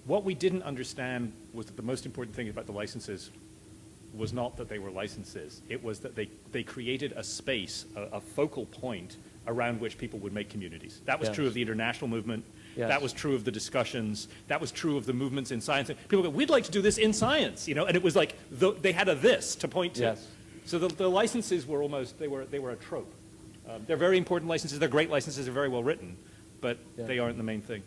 What we didn't understand was that the most important thing about the licenses was not that they were licenses. It was that they created a space, a focal point around which people would make communities. That was true of the international movement. Yes. That was true of the discussions. That was true of the movements in science. People go, we'd like to do this in science, and it was like they had a this to point to. Yes. So the licenses were almost, they were a trope. They're very important licenses. They're great licenses. They're very well written, but they aren't the main thing.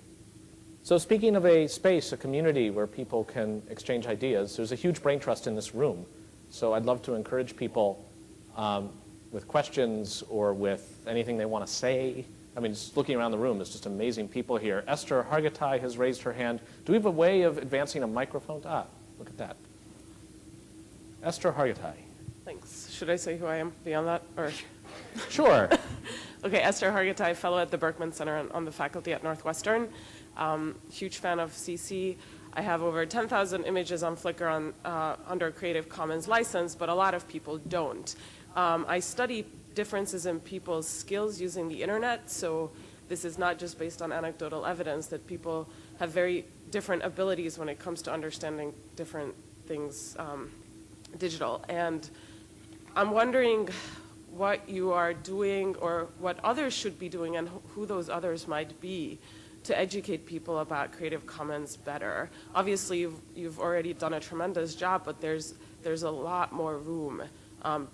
So speaking of a space, a community where people can exchange ideas, there's a huge brain trust in this room. So I'd love to encourage people with questions or with anything they want to say. I mean, just looking around the room, there's just amazing people here. Esther Hargitay has raised her hand. Do we have a way of advancing a microphone? Look at that. Esther Hargitay. Thanks. Should I say who I am beyond that? Or? Sure. Okay, Esther Hargitay, fellow at the Berkman Center on the faculty at Northwestern. Huge fan of CC. I have over 10,000 images on Flickr under Creative Commons license, but a lot of people don't. I study differences in people's skills using the internet, so this is not just based on anecdotal evidence that people have very different abilities when it comes to understanding different things digital. And I'm wondering what you are doing or what others should be doing and who those others might be to educate people about Creative Commons better. Obviously, you've already done a tremendous job, but there's a lot more room.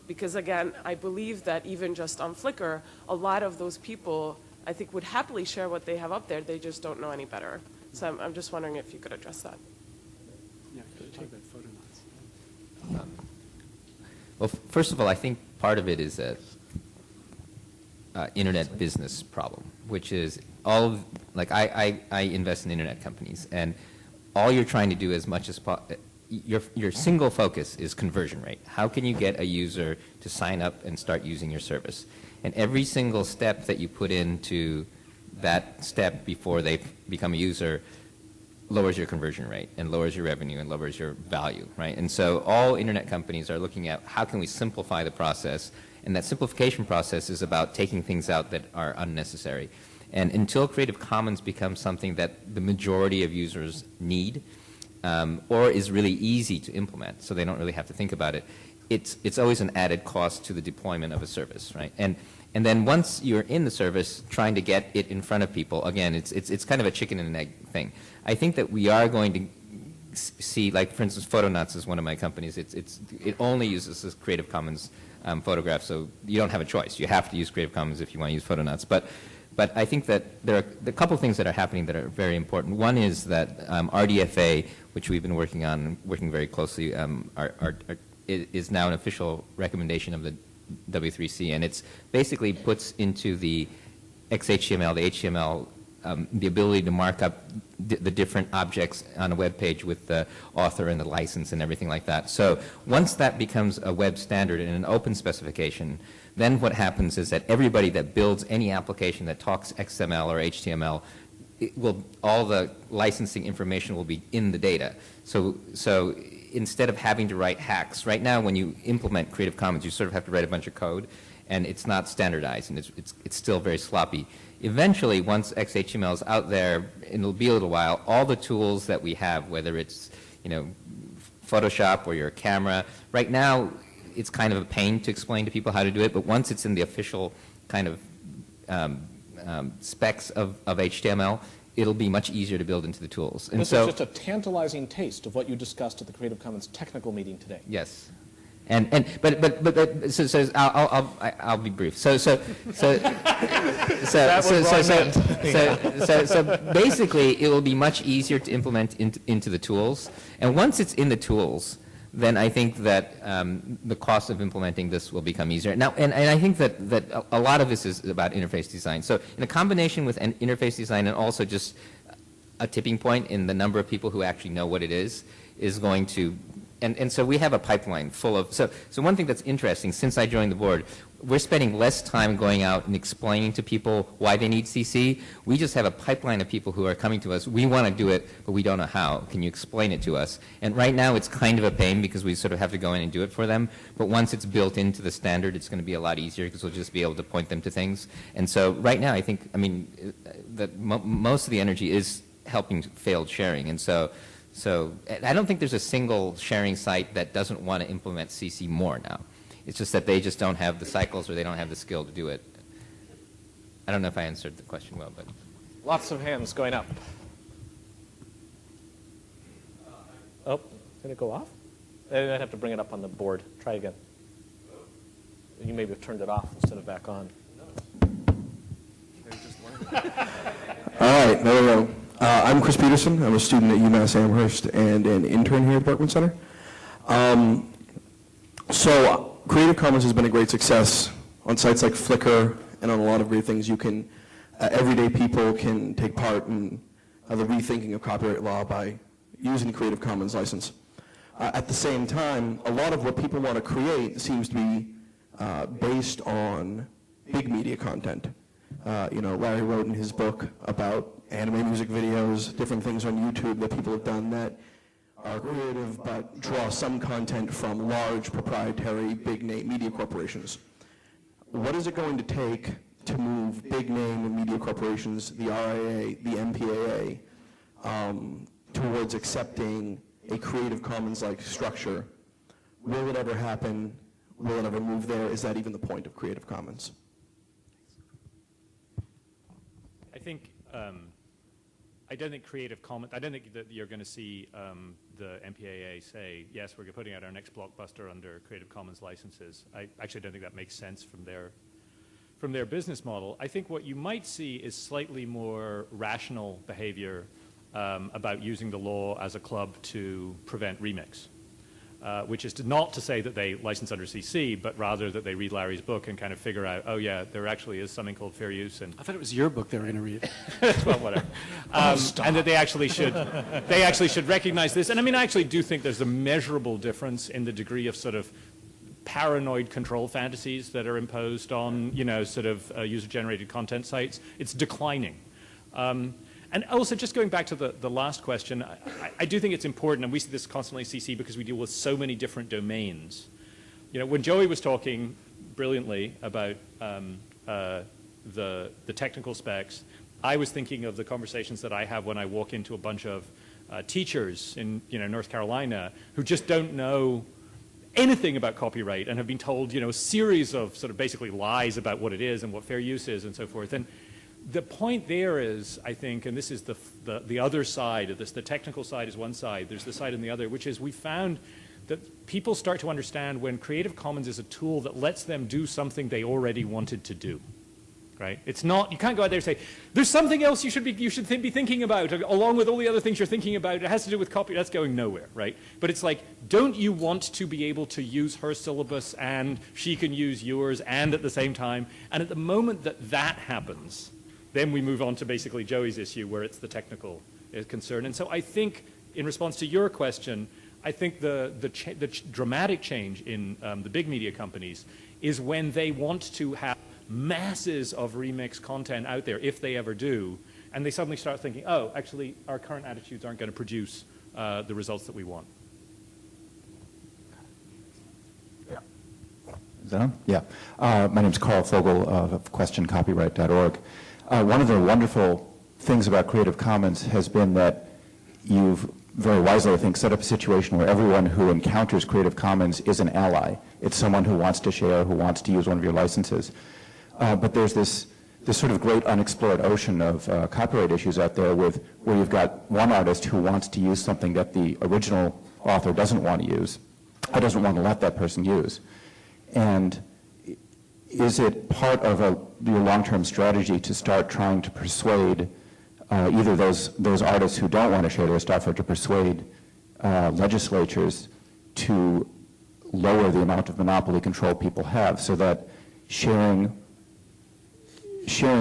Because again, I believe that even just on Flickr, a lot of those people I think would happily share what they have up there. They just don't know any better. So I'm just wondering if you could address that. Yeah, talk about photo notes. Well, first of all, I think part of it is a internet business problem, which is I invest in internet companies, and all you're trying to do as much as your single focus is conversion rate. How can you get a user to sign up and start using your service? And every single step that you put into that step before they become a user lowers your conversion rate and lowers your revenue and lowers your value, right? And so all internet companies are looking at how can we simplify the process, and that simplification process is about taking things out that are unnecessary. And until Creative Commons becomes something that the majority of users need, or is really easy to implement, so they don't really have to think about it, it's always an added cost to the deployment of a service, right? And then once you're in the service, trying to get it in front of people, again, it's kind of a chicken and an egg thing. I think that we are going to see, like for instance, Photonauts is one of my companies. It only uses this Creative Commons photograph, so you don't have a choice. You have to use Creative Commons if you want to use Photonauts. But I think that there are a couple of things that are happening that are very important. One is that RDFA, which we've been working on, working very closely, is now an official recommendation of the W3C, and it's basically puts into the XHTML, the HTML, the ability to mark up the different objects on a web page with the author and the license and everything like that. So once that becomes a web standard and an open specification, then what happens is that everybody that builds any application that talks XML or HTML, all the licensing information will be in the data. So instead of having to write hacks, right now when you implement Creative Commons, you sort of have to write a bunch of code, and it's not standardized, and it's still very sloppy. Eventually, once XHTML is out there, and it'll be a little while, all the tools that we have, whether it's Photoshop or your camera, right now it's kind of a pain to explain to people how to do it, but once it's in the official kind of specs of HTML, it'll be much easier to build into the tools. And this is just a tantalizing taste of what you discussed at the Creative Commons technical meeting today. Yes. So I'll be brief. So basically, it will be much easier to implement into the tools, and once it's in the tools, then I think that the cost of implementing this will become easier. Now, and I think that a lot of this is about interface design. So in a combination with an interface design and also just a tipping point in the number of people who actually know what it is going to. And so we have a pipeline full of, so one thing that's interesting, since I joined the board, we're spending less time going out and explaining to people why they need CC. We just have a pipeline of people who are coming to us. We want to do it, but we don't know how. Can you explain it to us? And right now it's kind of a pain because we sort of have to go in and do it for them. But once it's built into the standard, it's going to be a lot easier because we'll just be able to point them to things. And so right now I think, that most of the energy is helping failed sharing. And so I don't think there's a single sharing site that doesn't want to implement CC more now. It's just that they just don't have the cycles or they don't have the skill to do it. I don't know if I answered the question well, but. Lots of hands going up. Oh, did it go off? I'd have to bring it up on the board. Try again. You maybe have turned it off instead of back on. All right, there we go. I'm Chris Peterson. I'm a student at UMass Amherst and an intern here at Berkman Center. So Creative Commons has been a great success on sites like Flickr and on a lot of great things. You can, everyday people can take part in the rethinking of copyright law by using the Creative Commons license. At the same time, a lot of what people want to create seems to be based on big media content. Larry wrote in his book about anime music videos, different things on YouTube that people have done that are creative but draw some content from large proprietary big name media corporations. What is it going to take to move big name media corporations, the RIA, the MPAA, towards accepting a Creative Commons-like structure? Will it ever happen? Will it ever move there? Is that even the point of Creative Commons? I think I don't think Creative Commons. I don't think that you're going to see the MPAA say, yes, we're putting out our next blockbuster under Creative Commons licenses. I actually don't think that makes sense from from their business model, I think what you might see is slightly more rational behavior about using the law as a club to prevent remix. Which is not to say that they license under CC, but rather that they read Larry's book and kind of figure out, oh yeah, there actually is something called fair use. And I thought it was your book they were going to read. well, whatever. And that they actually should recognize this. And I mean, I actually do think there's a measurable difference in the degree of sort of paranoid control fantasies that are imposed on, sort of user-generated content sites. It's declining. And also, just going back to the last question, I do think it's important, and we see this constantly at CC because we deal with so many different domains. When Joey was talking brilliantly about the technical specs, I was thinking of the conversations that I have when I walk into a bunch of teachers in North Carolina who just don't know anything about copyright and have been told a series of sort of basically lies about what it is and what fair use is and so forth. And the point there is, I think, and this is the other side of this, the technical side is one side, there's the side on the other, which is we found that people start to understand when Creative Commons is a tool that lets them do something they already wanted to do, right? It's not, you can't go out there and say, there's something else you should be thinking about, along with all the other things you're thinking about, it has to do with copy, that's going nowhere, right? But it's like, don't you want to be able to use her syllabus and she can use yours and at the same time? And at the moment that happens, then we move on to basically Joey's issue where it's the technical concern. And so I think, in response to your question, I think the dramatic change in the big media companies is when they want to have masses of remix content out there, if they ever do, and they suddenly start thinking, oh, actually, our current attitudes aren't going to produce the results that we want. Is that on? Yeah. My name is Carl Fogel of questioncopyright.org. One of the wonderful things about Creative Commons has been that you've very wisely, I think, set up a situation where everyone who encounters Creative Commons is an ally. It's someone who wants to share, who wants to use one of your licenses. But there's this sort of great unexplored ocean of copyright issues out there where you've got one artist who wants to use something that the original author doesn't want to use, or doesn't want to let that person use. And is it part of your long-term strategy to start trying to persuade either those artists who don't want to share their stuff or to persuade legislatures to lower the amount of monopoly control people have so that sharing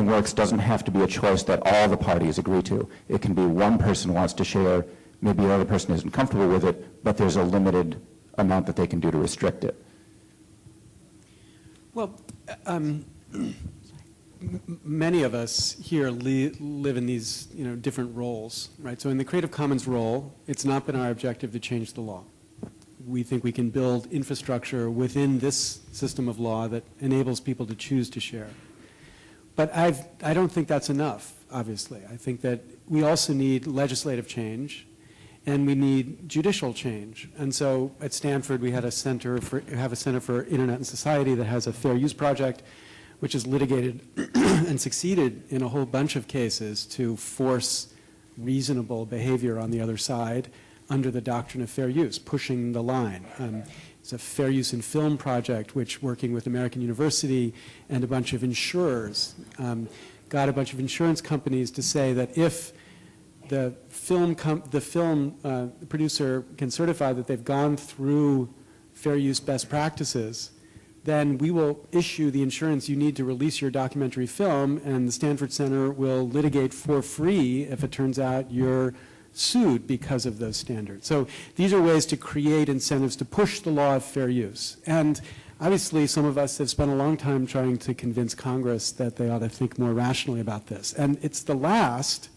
works doesn't have to be a choice that all the parties agree to. It can be one person wants to share, maybe the other person isn't comfortable with it, but there's a limited amount that they can do to restrict it. Well, many of us here live in these different roles, right? So in the Creative Commons role, it's not been our objective to change the law. We think we can build infrastructure within this system of law that enables people to choose to share. But I don't think that's enough, obviously. I think that we also need legislative change, and we need judicial change. And so at Stanford, we have a Center for Internet and Society that has a fair use project, which has litigated and succeeded in a whole bunch of cases to force reasonable behavior on the other side under the doctrine of fair use, pushing the line. It's a fair use in film project, which, working with American University and a bunch of insurers, got a bunch of insurance companies to say that if the film producer can certify that they've gone through fair use best practices, then we will issue the insurance you need to release your documentary film, and the Stanford Center will litigate for free if it turns out you're sued because of those standards. So these are ways to create incentives to push the law of fair use. And obviously, some of us have spent a long time trying to convince Congress that they ought to think more rationally about this. And it's the last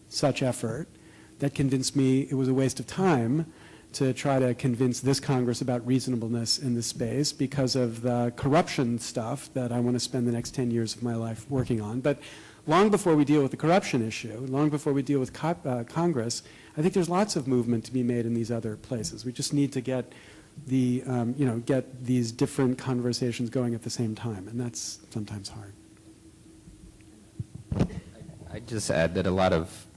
such effort that convinced me it was a waste of time to try to convince this Congress about reasonableness in this space because of the corruption stuff that I want to spend the next 10 years of my life working on. But long before we deal with the corruption issue, long before we deal with Congress, I think there's lots of movement to be made in these other places. We just need to get get these different conversations going at the same time, and that's sometimes hard. I'd just add that a lot of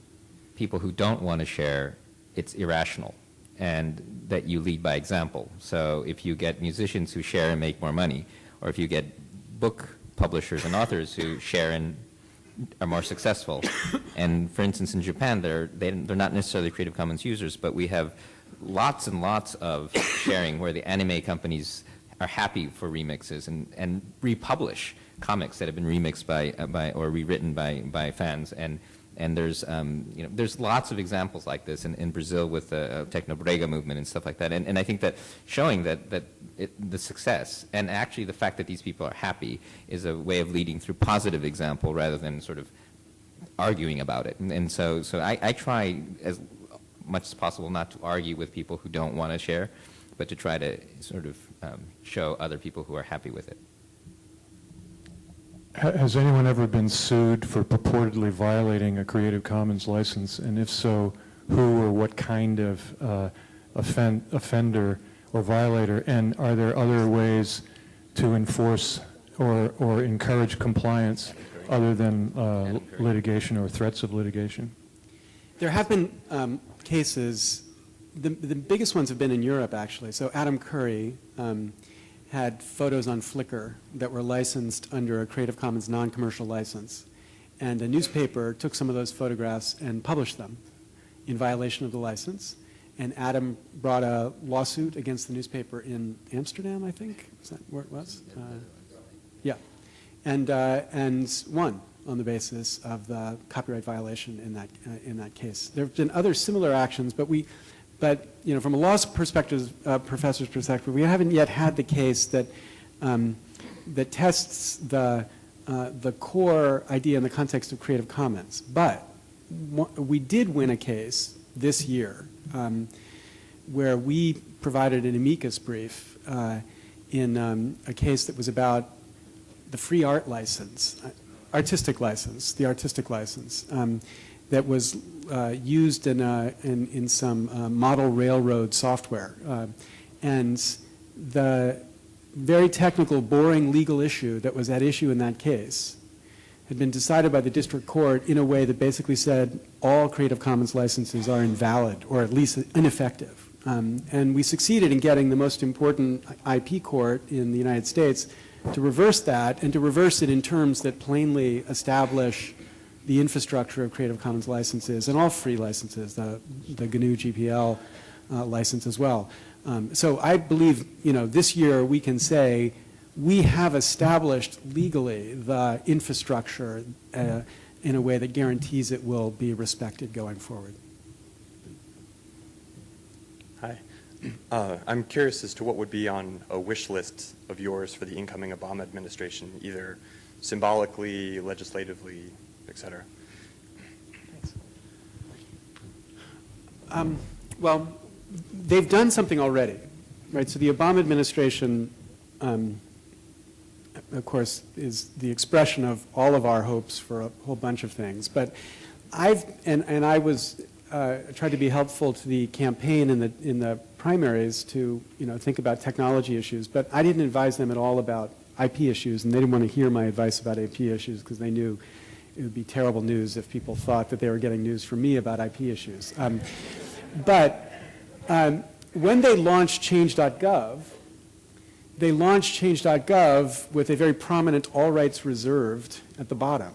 people who don't want to share, it's irrational, and that you lead by example. So if you get musicians who share and make more money, or if you get book publishers and authors who share and are more successful. And for instance, in Japan, they're not necessarily Creative Commons users, but we have lots and lots of sharing where the anime companies are happy for remixes and republish comics that have been remixed by or rewritten by fans. And there's there's lots of examples like this in Brazil with the Technobrega movement and stuff like that. And I think that showing that the success and actually the fact that these people are happy is a way of leading through positive example rather than sort of arguing about it. And so I try as much as possible not to argue with people who don't want to share, but to try to sort of show other people who are happy with it. Has anyone ever been sued for purportedly violating a Creative Commons license? And if so, who or what kind of offender or violator? And are there other ways to enforce or encourage compliance other than litigation or threats of litigation? There have been cases, the biggest ones have been in Europe, actually. So Adam Curry had photos on Flickr that were licensed under a Creative Commons non-commercial license. And a newspaper took some of those photographs and published them in violation of the license. And Adam brought a lawsuit against the newspaper in Amsterdam, I think. Is that where it was? Yeah. And won on the basis of the copyright violation in that case. There have been other similar actions, but from a law perspective, professor's perspective, we haven't yet had the case that tests the core idea in the context of Creative Commons. But we did win a case this year where we provided an amicus brief in a case that was about the free art license, the artistic license. That was used in some model railroad software. And the very technical, boring legal issue that was at issue in that case had been decided by the district court in a way that basically said all Creative Commons licenses are invalid or at least ineffective. And we succeeded in getting the most important IP court in the United States to reverse that and to reverse it in terms that plainly establish the infrastructure of Creative Commons licenses and all free licenses, the GNU GPL license as well. So I believe, this year we can say we have established legally the infrastructure in a way that guarantees it will be respected going forward. Hi. I'm curious as to what would be on a wish list of yours for the incoming Obama administration, either symbolically, legislatively, et cetera. Thanks. Well, they've done something already, right? So the Obama administration, of course, is the expression of all of our hopes for a whole bunch of things. But I tried to be helpful to the campaign in the primaries to think about technology issues, but I didn't advise them at all about IP issues, and they didn't want to hear my advice about IP issues because they knew it would be terrible news if people thought that they were getting news from me about IP issues. But when they launched Change.gov, they launched Change.gov with a very prominent all rights reserved at the bottom.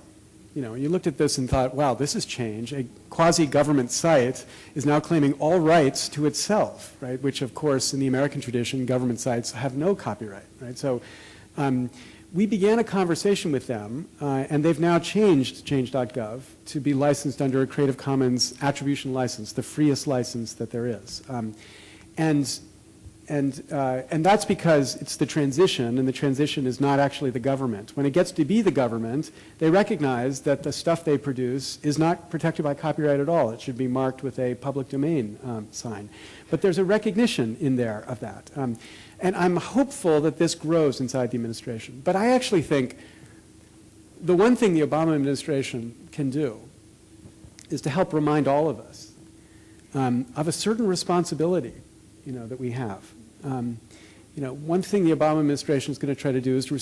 You looked at this and thought, wow, this is change. A quasi-government site is now claiming all rights to itself, right? Which, of course, in the American tradition, government sites have no copyright, right? So we began a conversation with them, and they've now changed Change.gov to be licensed under a Creative Commons attribution license, the freest license that there is. And that's because it's the transition, and the transition is not actually the government. When it gets to be the government, they recognize that the stuff they produce is not protected by copyright at all. It should be marked with a public domain sign. But there's a recognition in there of that. And I'm hopeful that this grows inside the administration. But I actually think the one thing the Obama administration can do is to help remind all of us of a certain responsibility that we have. One thing the Obama administration is going to try to do is to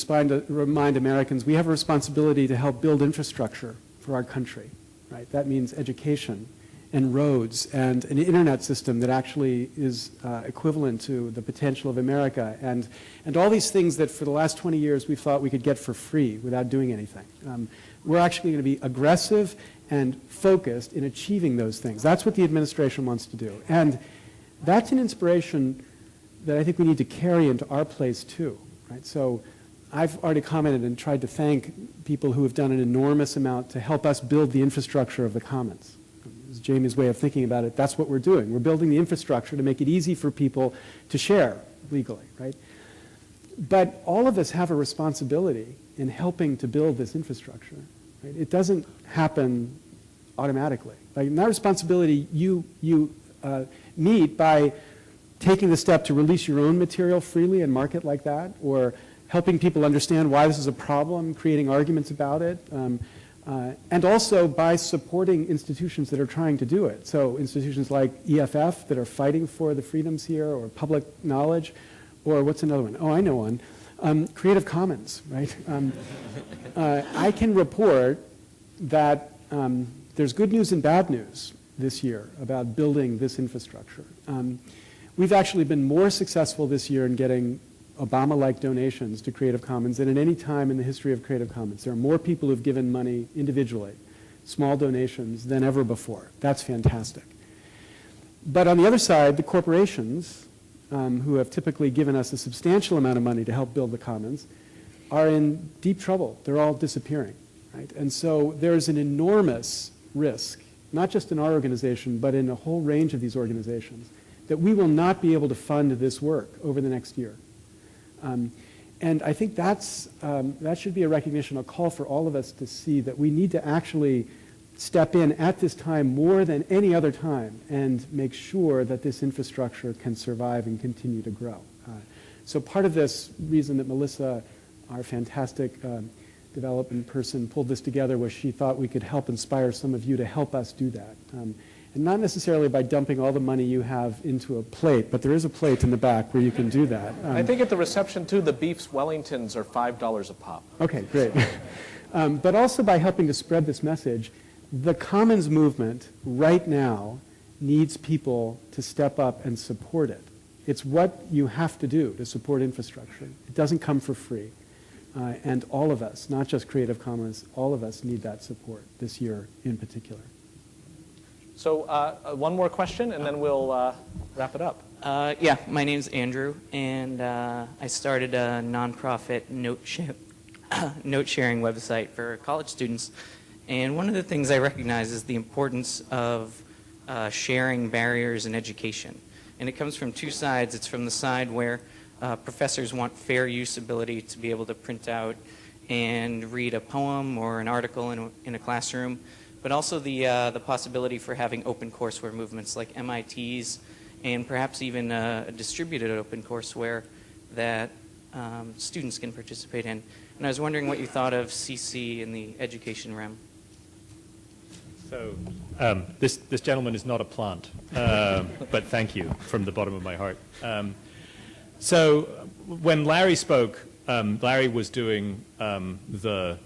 remind Americans we have a responsibility to help build infrastructure for our country, right? That means education and roads and an internet system that actually is equivalent to the potential of America, and all these things that for the last 20 years we thought we could get for free without doing anything. We're actually going to be aggressive and focused in achieving those things. That's what the administration wants to do. And that's an inspiration that I think we need to carry into our place too. Right? So I've already commented and tried to thank people who have done an enormous amount to help us build the infrastructure of the commons. This is Jamie's way of thinking about it. That's what we're doing. We're building the infrastructure to make it easy for people to share legally, right? But all of us have a responsibility in helping to build this infrastructure. Right? It doesn't happen automatically. Like, and that responsibility you meet by taking the step to release your own material freely and market like that, or helping people understand why this is a problem, creating arguments about it, and also by supporting institutions that are trying to do it. So institutions like EFF that are fighting for the freedoms here, or public knowledge, or what's another one? Oh, I know one. Creative Commons, right? I can report that there's good news and bad news this year about building this infrastructure. We've actually been more successful this year in getting Obama-like donations to Creative Commons than at any time in the history of Creative Commons. There are more people who've given money individually, small donations, than ever before. That's fantastic. But on the other side, the corporations, who have typically given us a substantial amount of money to help build the commons, are in deep trouble. They're all disappearing. Right? And so there's an enormous risk, not just in our organization, but in a whole range of these organizations, that we will not be able to fund this work over the next year. And I think that should be a recognition, a call for all of us to see that we need to actually step in at this time more than any other time and make sure that this infrastructure can survive and continue to grow. So part of this reason that Melissa, our fantastic development person, pulled this together was she thought we could help inspire some of you to help us do that. And not necessarily by dumping all the money you have into a plate, but there is a plate in the back where you can do that. I think at the reception, too, the beefs Wellingtons are $5 a pop. Okay, great. But also by helping to spread this message, the Commons movement right now needs people to step up and support it. It's what you have to do to support infrastructure. It doesn't come for free. And all of us, not just Creative Commons, all of us need that support this year in particular. So one more question, and then we'll wrap it up. Yeah, my name's Andrew, and I started a nonprofit note-sharing website for college students. And one of the things I recognize is the importance of sharing barriers in education. And it comes from two sides. It's from the side where professors want fair usability to be able to print out and read a poem or an article in a classroom, but also the possibility for having open courseware movements like MIT's, and perhaps even a distributed open courseware that students can participate in. And I was wondering what you thought of CC in the education realm. So this gentleman is not a plant, but thank you from the bottom of my heart. So when Larry spoke, Larry was doing the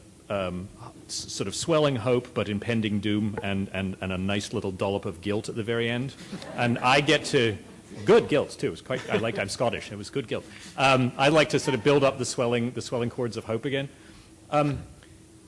sort of swelling hope but impending doom and a nice little dollop of guilt at the very end. And I get to, good guilt too, it was quite, I'm Scottish, it was good guilt. I like to sort of build up the swelling chords of hope again.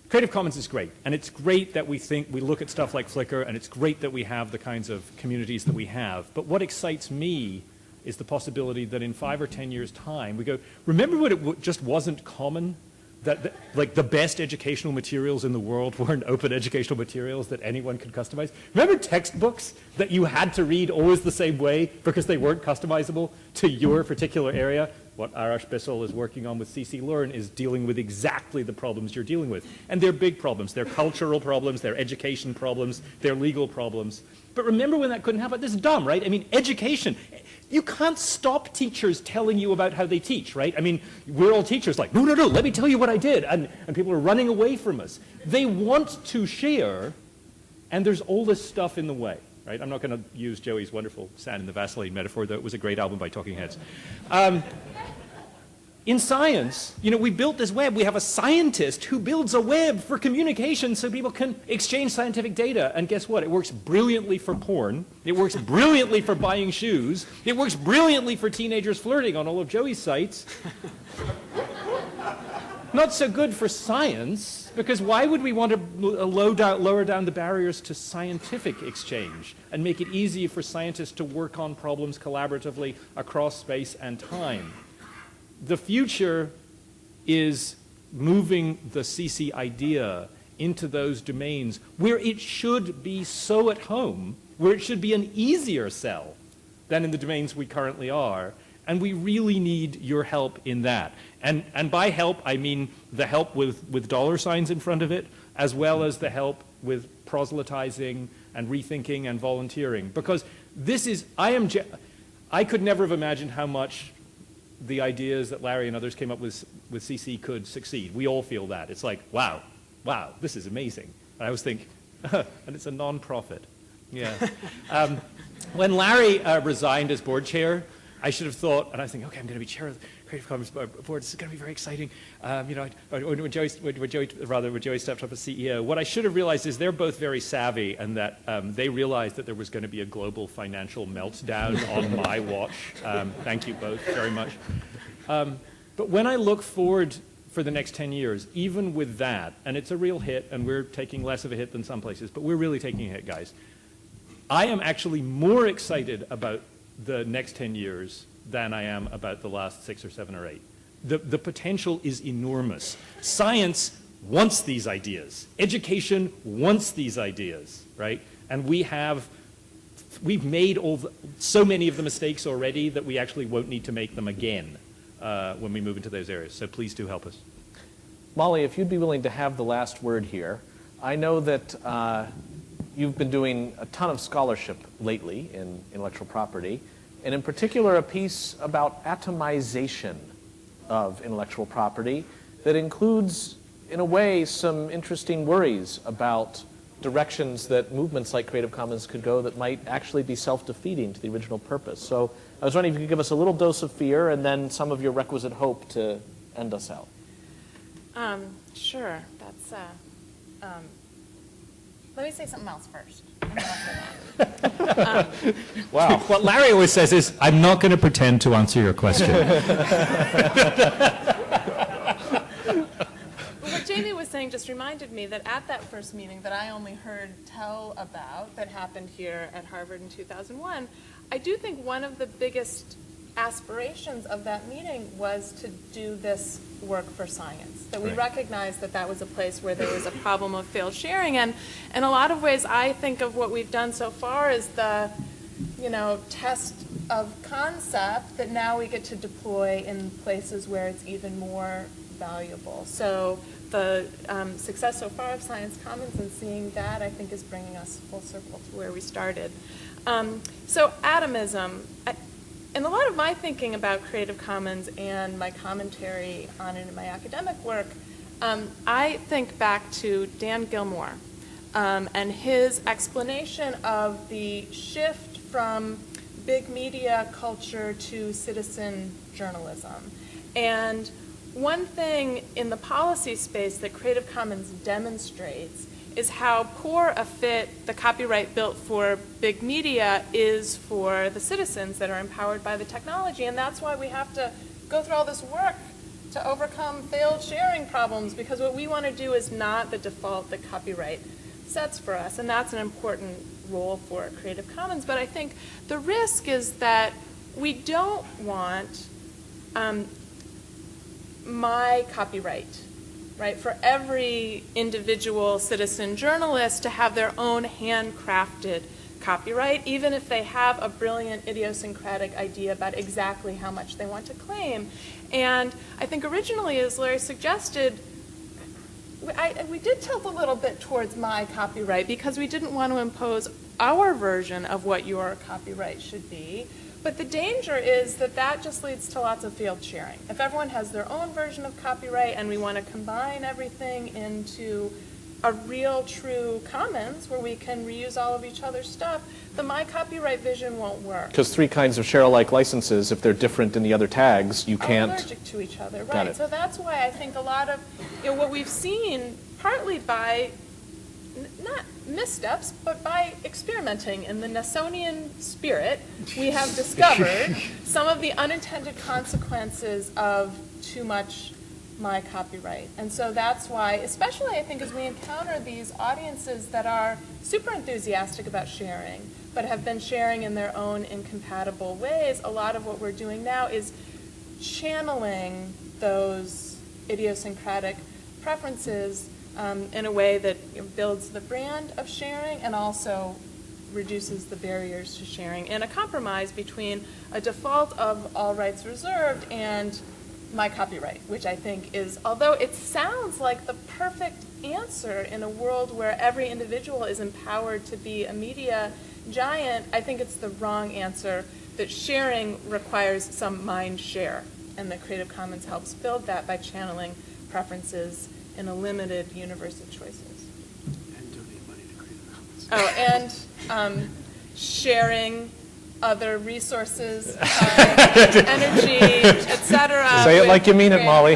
Creative Commons is great, and it's great that we look at stuff like Flickr, and it's great that we have the kinds of communities that we have. But what excites me is the possibility that in 5 or 10 years' time, we go, remember when it just wasn't common? That like the best educational materials in the world weren't open educational materials that anyone could customize. Remember textbooks that you had to read always the same way because they weren't customizable to your particular area? What Arash Bissell is working on with CC Learn is dealing with exactly the problems you're dealing with. And they're big problems. They're cultural problems, they're education problems, they're legal problems. But remember when that couldn't happen? This is dumb, right? I mean, education. You can't stop teachers telling you about how they teach, right? I mean, we're all teachers like, no, let me tell you what I did. And people are running away from us. They want to share, and there's all this stuff in the way, right? I'm not going to use Joey's wonderful Sand in the Vaseline metaphor, though it was a great album by Talking Heads. in science, we built this web. We have a scientist who builds a web for communication so people can exchange scientific data. And guess what? It works brilliantly for porn. It works brilliantly for buying shoes. It works brilliantly for teenagers flirting on all of Joey's sites. Not so good for science, because why would we want to lower down the barriers to scientific exchange and make it easier for scientists to work on problems collaboratively across space and time? The future is moving the CC idea into those domains where it should be so at home, where it should be an easier sell than in the domains we currently are. And we really need your help in that. And by help, I mean the help with dollar signs in front of it, as well as the help with proselytizing and rethinking and volunteering. Because this is, I could never have imagined how much the ideas that Larry and others came up with CC could succeed. We all feel that. It's like, wow, this is amazing. And I always think, and it's a non-profit. Yeah. When Larry resigned as board chair, I should have thought, and I was thinking, okay, I'm going to be chair of the Creative Commons board. This is going to be very exciting. When Joey stepped up as CEO, what I should have realized is they're both very savvy, and that they realized that there was going to be a global financial meltdown on my watch. Thank you both very much. But when I look forward for the next 10 years, even with that, and it's a real hit, and we're taking less of a hit than some places, but we're really taking a hit, guys. I am actually more excited about the next 10 years than I am about the last 6 or 7 or 8. The potential is enormous. Science wants these ideas. Education wants these ideas, right? And we've made so many of the mistakes already that we actually won't need to make them again when we move into those areas. So please do help us. Molly, if you'd be willing to have the last word here. I know that you've been doing a ton of scholarship lately in intellectual property, and in particular a piece about atomization of intellectual property that includes, in a way, some interesting worries about directions that movements like Creative Commons could go that might actually be self-defeating to the original purpose. So I was wondering if you could give us a little dose of fear and then some of your requisite hope to end us out. Sure. That's let me say something else first. Wow. What Larry always says is, I'm not going to pretend to answer your question. What Jamie was saying just reminded me that at that first meeting that I only heard tell about that happened here at Harvard in 2001, I do think one of the biggest aspirations of that meeting was to do this work for science, that we recognized that that was a place where there was a problem of failed sharing. And in a lot of ways, I think of what we've done so far as the, test of concept that now we get to deploy in places where it's even more valuable. So the success so far of Science Commons and seeing that, I think, is bringing us full circle to where we started. So atomism. In a lot of my thinking about Creative Commons and my commentary on it in my academic work, I think back to Dan Gilmore and his explanation of the shift from big media culture to citizen journalism. And one thing in the policy space that Creative Commons demonstrates is how poor a fit the copyright built for big media is for the citizens that are empowered by the technology. And that's why we have to go through all this work to overcome failed sharing problems, because what we want to do is not the default that copyright sets for us. And that's an important role for Creative Commons. But I think the risk is that we don't want my copyright, right, for every individual citizen journalist to have their own handcrafted copyright, even if they have a brilliant idiosyncratic idea about exactly how much they want to claim. And I think originally, as Larry suggested, we did tilt a little bit towards my copyright because we didn't want to impose our version of what your copyright should be. But the danger is that that just leads to lots of field sharing. If everyone has their own version of copyright and we want to combine everything into a real, true commons where we can reuse all of each other's stuff, the my copyright vision won't work. Because 3 kinds of share-alike licenses, if they're different in the other tags, you can't. Allergic to each other, Got right? it. So that's why I think a lot of what we've seen, partly by not missteps, but by experimenting in the Nelsonian spirit, we have discovered some of the unintended consequences of too much my copyright. And so that's why, especially I think as we encounter these audiences that are super enthusiastic about sharing, but have been sharing in their own incompatible ways, a lot of what we're doing now is channeling those idiosyncratic preferences in a way that builds the brand of sharing and also reduces the barriers to sharing, in a compromise between a default of all rights reserved and my copyright, which I think is, although it sounds like the perfect answer in a world where every individual is empowered to be a media giant, I think it's the wrong answer, that sharing requires some mind share, and that Creative Commons helps build that by channeling preferences in a limited universe of choices. And donate money to Creative Commons. Oh, and sharing other resources, energy, etc. Say it like you mean it, Molly.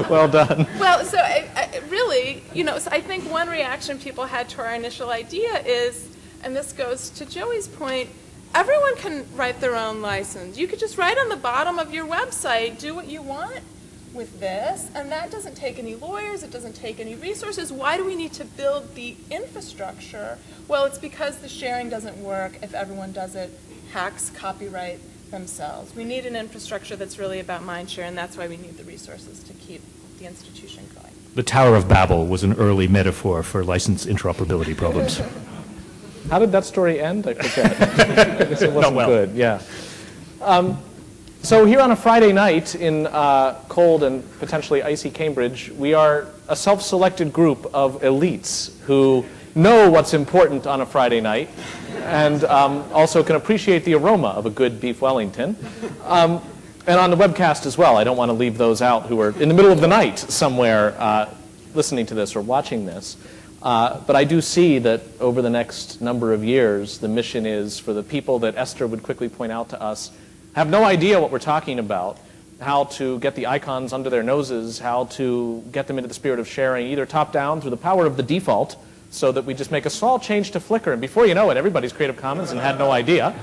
Well done. Well, so I really, so I think one reaction people had to our initial idea is, and this goes to Joey's point, everyone can write their own license. You could just write on the bottom of your website, do what you want with this, and that doesn't take any lawyers, it doesn't take any resources. Why do we need to build the infrastructure? Well, it's because the sharing doesn't work if everyone does it, hacks copyright themselves. We need an infrastructure that's really about mind share, and that's why we need the resources to keep the institution going. The Tower of Babel was an early metaphor for license interoperability problems. How did that story end? I forget. I guess it wasn't good. Yeah. So here on a Friday night in cold and potentially icy Cambridge, we are a self-selected group of elites who know what's important on a Friday night and also can appreciate the aroma of a good beef Wellington. And on the webcast as well. I don't want to leave those out who are in the middle of the night somewhere listening to this or watching this. But I do see that over the next number of years, the mission is for the people that Esther would quickly point out to us have no idea what we're talking about, how to get the icons under their noses, how to get them into the spirit of sharing, either top-down through the power of the default, so that we just make a small change to Flickr, and before you know it, everybody's Creative Commons and had no idea,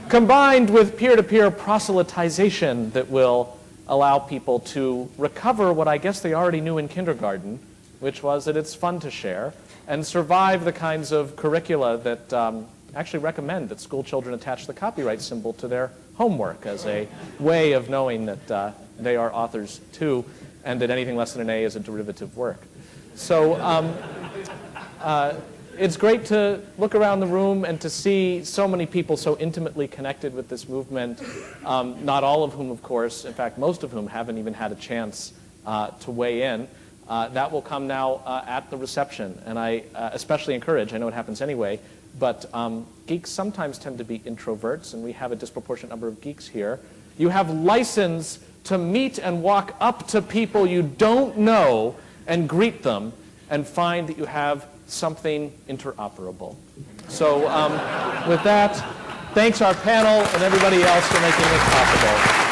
combined with peer-to-peer proselytization that will allow people to recover what I guess they already knew in kindergarten, which was that it's fun to share, and survive the kinds of curricula that actually recommend that school children attach the copyright symbol to their homework as a way of knowing that they are authors too, and that anything less than an A is a derivative work. So it's great to look around the room and to see so many people so intimately connected with this movement, not all of whom, of course, in fact, most of whom haven't even had a chance to weigh in. That will come now at the reception, and I especially encourage, I know it happens anyway, but geeks sometimes tend to be introverts, and we have a disproportionate number of geeks here. You have license to meet and walk up to people you don't know and greet them and find that you have something interoperable. So with that, thanks our panel and everybody else for making this possible.